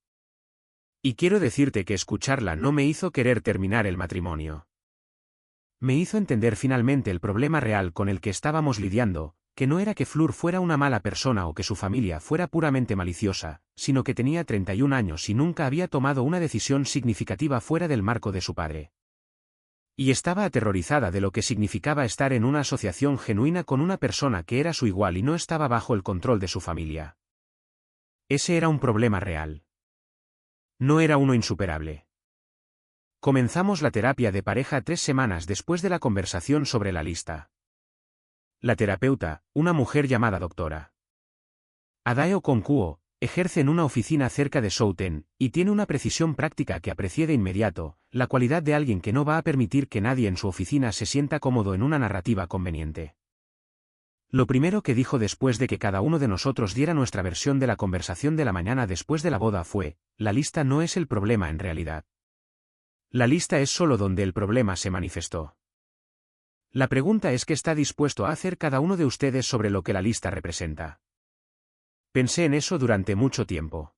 Y quiero decirte que escucharla no me hizo querer terminar el matrimonio. Me hizo entender finalmente el problema real con el que estábamos lidiando, que no era que Fleur fuera una mala persona o que su familia fuera puramente maliciosa, sino que tenía 31 años y nunca había tomado una decisión significativa fuera del marco de su padre. Y estaba aterrorizada de lo que significaba estar en una asociación genuina con una persona que era su igual y no estaba bajo el control de su familia. Ese era un problema real. No era uno insuperable. Comenzamos la terapia de pareja 3 semanas después de la conversación sobre la lista. La terapeuta, una mujer llamada Dra. Adae Okonkwo, ejerce en una oficina cerca de Souten, y tiene una precisión práctica que aprecié de inmediato, la cualidad de alguien que no va a permitir que nadie en su oficina se sienta cómodo en una narrativa conveniente. Lo primero que dijo después de que cada uno de nosotros diera nuestra versión de la conversación de la mañana después de la boda fue: la lista no es el problema en realidad. La lista es solo donde el problema se manifestó. La pregunta es qué está dispuesto a hacer cada uno de ustedes sobre lo que la lista representa. Pensé en eso durante mucho tiempo.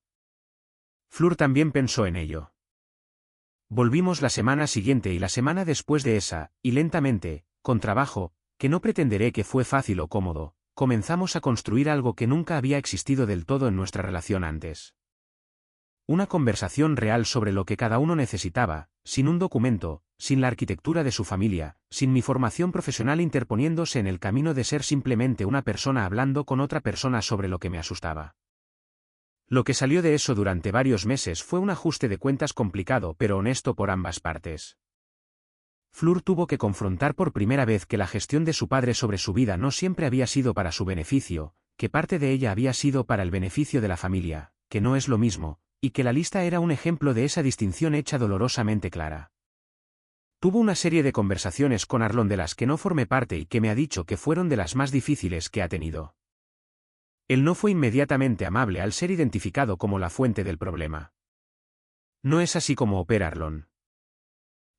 Fleur también pensó en ello. Volvimos la semana siguiente y la semana después de esa, y lentamente, con trabajo, que no pretenderé que fue fácil o cómodo, comenzamos a construir algo que nunca había existido del todo en nuestra relación antes. Una conversación real sobre lo que cada uno necesitaba, sin un documento, sin la arquitectura de su familia, sin mi formación profesional interponiéndose en el camino de ser simplemente una persona hablando con otra persona sobre lo que me asustaba. Lo que salió de eso durante varios meses fue un ajuste de cuentas complicado pero honesto por ambas partes. Fleur tuvo que confrontar por primera vez que la gestión de su padre sobre su vida no siempre había sido para su beneficio, que parte de ella había sido para el beneficio de la familia, que no es lo mismo, y que la lista era un ejemplo de esa distinción hecha dolorosamente clara. Tuvo una serie de conversaciones con Arlon de las que no formé parte y que me ha dicho que fueron de las más difíciles que ha tenido. Él no fue inmediatamente amable al ser identificado como la fuente del problema. No es así como opera Arlon.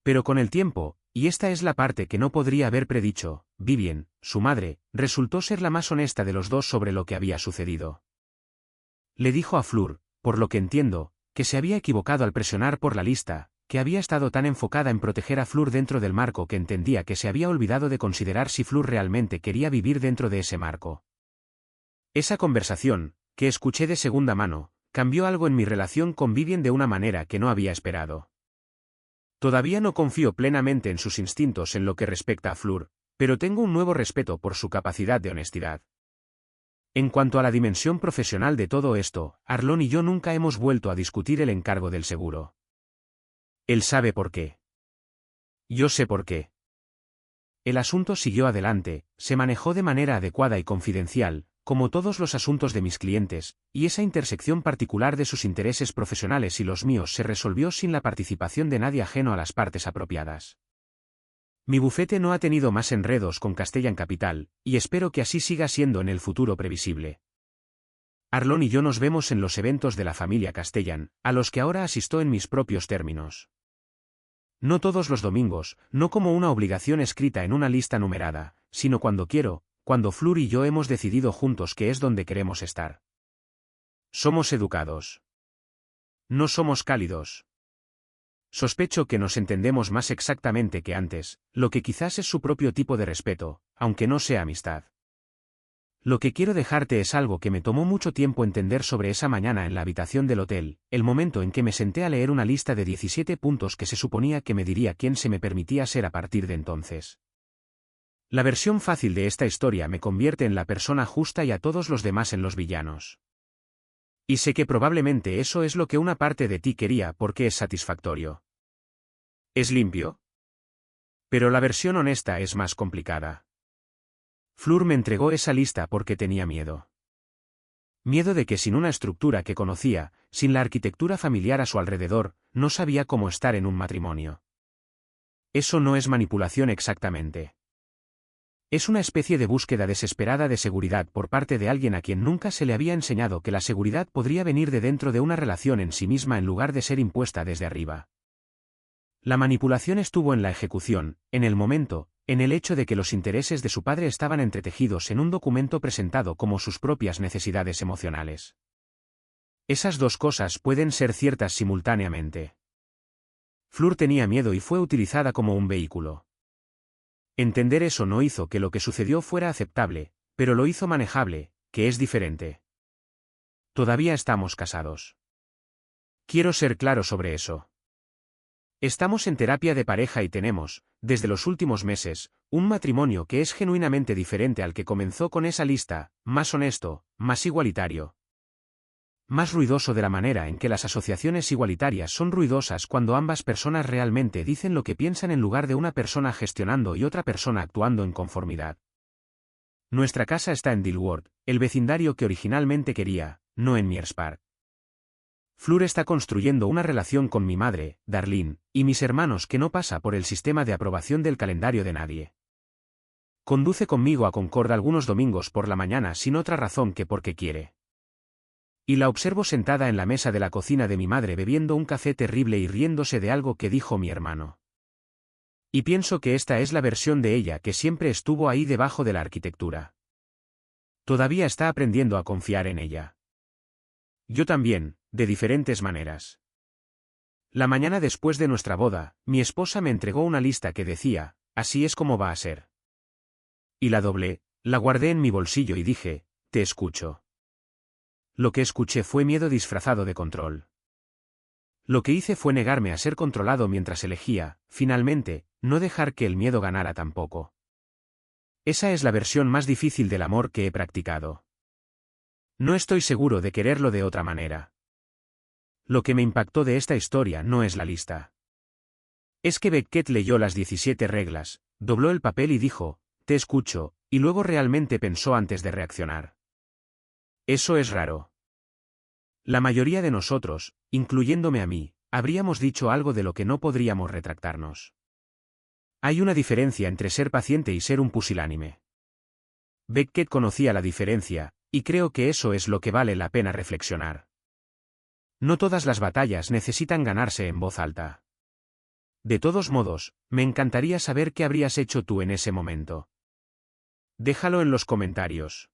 Pero con el tiempo, y esta es la parte que no podría haber predicho, Vivien, su madre, resultó ser la más honesta de los dos sobre lo que había sucedido. Le dijo a Fleur, por lo que entiendo, que se había equivocado al presionar por la lista, que había estado tan enfocada en proteger a Fleur dentro del marco que entendía que se había olvidado de considerar si Fleur realmente quería vivir dentro de ese marco. Esa conversación, que escuché de segunda mano, cambió algo en mi relación con Vivien de una manera que no había esperado. Todavía no confío plenamente en sus instintos en lo que respecta a Fleur, pero tengo un nuevo respeto por su capacidad de honestidad. En cuanto a la dimensión profesional de todo esto, Arlon y yo nunca hemos vuelto a discutir el encargo del seguro. Él sabe por qué. Yo sé por qué. El asunto siguió adelante, se manejó de manera adecuada y confidencial, como todos los asuntos de mis clientes, y esa intersección particular de sus intereses profesionales y los míos se resolvió sin la participación de nadie ajeno a las partes apropiadas. Mi bufete no ha tenido más enredos con Castellan Capital, y espero que así siga siendo en el futuro previsible. Arlon y yo nos vemos en los eventos de la familia Castellan, a los que ahora asisto en mis propios términos. No todos los domingos, no como una obligación escrita en una lista numerada, sino cuando quiero, cuando Fleur y yo hemos decidido juntos que es donde queremos estar. Somos educados. No somos cálidos. Sospecho que nos entendemos más exactamente que antes, lo que quizás es su propio tipo de respeto, aunque no sea amistad. Lo que quiero dejarte es algo que me tomó mucho tiempo entender sobre esa mañana en la habitación del hotel, el momento en que me senté a leer una lista de 17 puntos que se suponía que me diría quién se me permitía ser a partir de entonces. La versión fácil de esta historia me convierte en la persona justa y a todos los demás en los villanos. Y sé que probablemente eso es lo que una parte de ti quería porque es satisfactorio. ¿Es limpio? Pero la versión honesta es más complicada. Fleur me entregó esa lista porque tenía miedo. Miedo de que sin una estructura que conocía, sin la arquitectura familiar a su alrededor, no sabía cómo estar en un matrimonio. Eso no es manipulación exactamente. Es una especie de búsqueda desesperada de seguridad por parte de alguien a quien nunca se le había enseñado que la seguridad podría venir de dentro de una relación en sí misma en lugar de ser impuesta desde arriba. La manipulación estuvo en la ejecución, en el momento, en el hecho de que los intereses de su padre estaban entretejidos en un documento presentado como sus propias necesidades emocionales. Esas dos cosas pueden ser ciertas simultáneamente. Fleur tenía miedo y fue utilizada como un vehículo. Entender eso no hizo que lo que sucedió fuera aceptable, pero lo hizo manejable, que es diferente. Todavía estamos casados. Quiero ser claro sobre eso. Estamos en terapia de pareja y tenemos, desde los últimos meses, un matrimonio que es genuinamente diferente al que comenzó con esa lista, más honesto, más igualitario. Más ruidoso de la manera en que las asociaciones igualitarias son ruidosas cuando ambas personas realmente dicen lo que piensan en lugar de una persona gestionando y otra persona actuando en conformidad. Nuestra casa está en Dilworth, el vecindario que originalmente quería, no en Mears Park. Fleur está construyendo una relación con mi madre, Darlene, y mis hermanos que no pasa por el sistema de aprobación del calendario de nadie. Conduce conmigo a Concord algunos domingos por la mañana sin otra razón que porque quiere. Y la observo sentada en la mesa de la cocina de mi madre bebiendo un café terrible y riéndose de algo que dijo mi hermano. Y pienso que esta es la versión de ella que siempre estuvo ahí debajo de la arquitectura. Todavía está aprendiendo a confiar en ella. Yo también, de diferentes maneras. La mañana después de nuestra boda, mi esposa me entregó una lista que decía, así es como va a ser. Y la doblé, la guardé en mi bolsillo y dije, te escucho. Lo que escuché fue miedo disfrazado de control. Lo que hice fue negarme a ser controlado mientras elegía, finalmente, no dejar que el miedo ganara tampoco. Esa es la versión más difícil del amor que he practicado. No estoy seguro de quererlo de otra manera. Lo que me impactó de esta historia no es la lista. Es que Beckett leyó las 17 reglas, dobló el papel y dijo, te escucho, y luego realmente pensó antes de reaccionar. Eso es raro. La mayoría de nosotros, incluyéndome a mí, habríamos dicho algo de lo que no podríamos retractarnos. Hay una diferencia entre ser paciente y ser un pusilánime. Beckett conocía la diferencia, y creo que eso es lo que vale la pena reflexionar. No todas las batallas necesitan ganarse en voz alta. De todos modos, me encantaría saber qué habrías hecho tú en ese momento. Déjalo en los comentarios.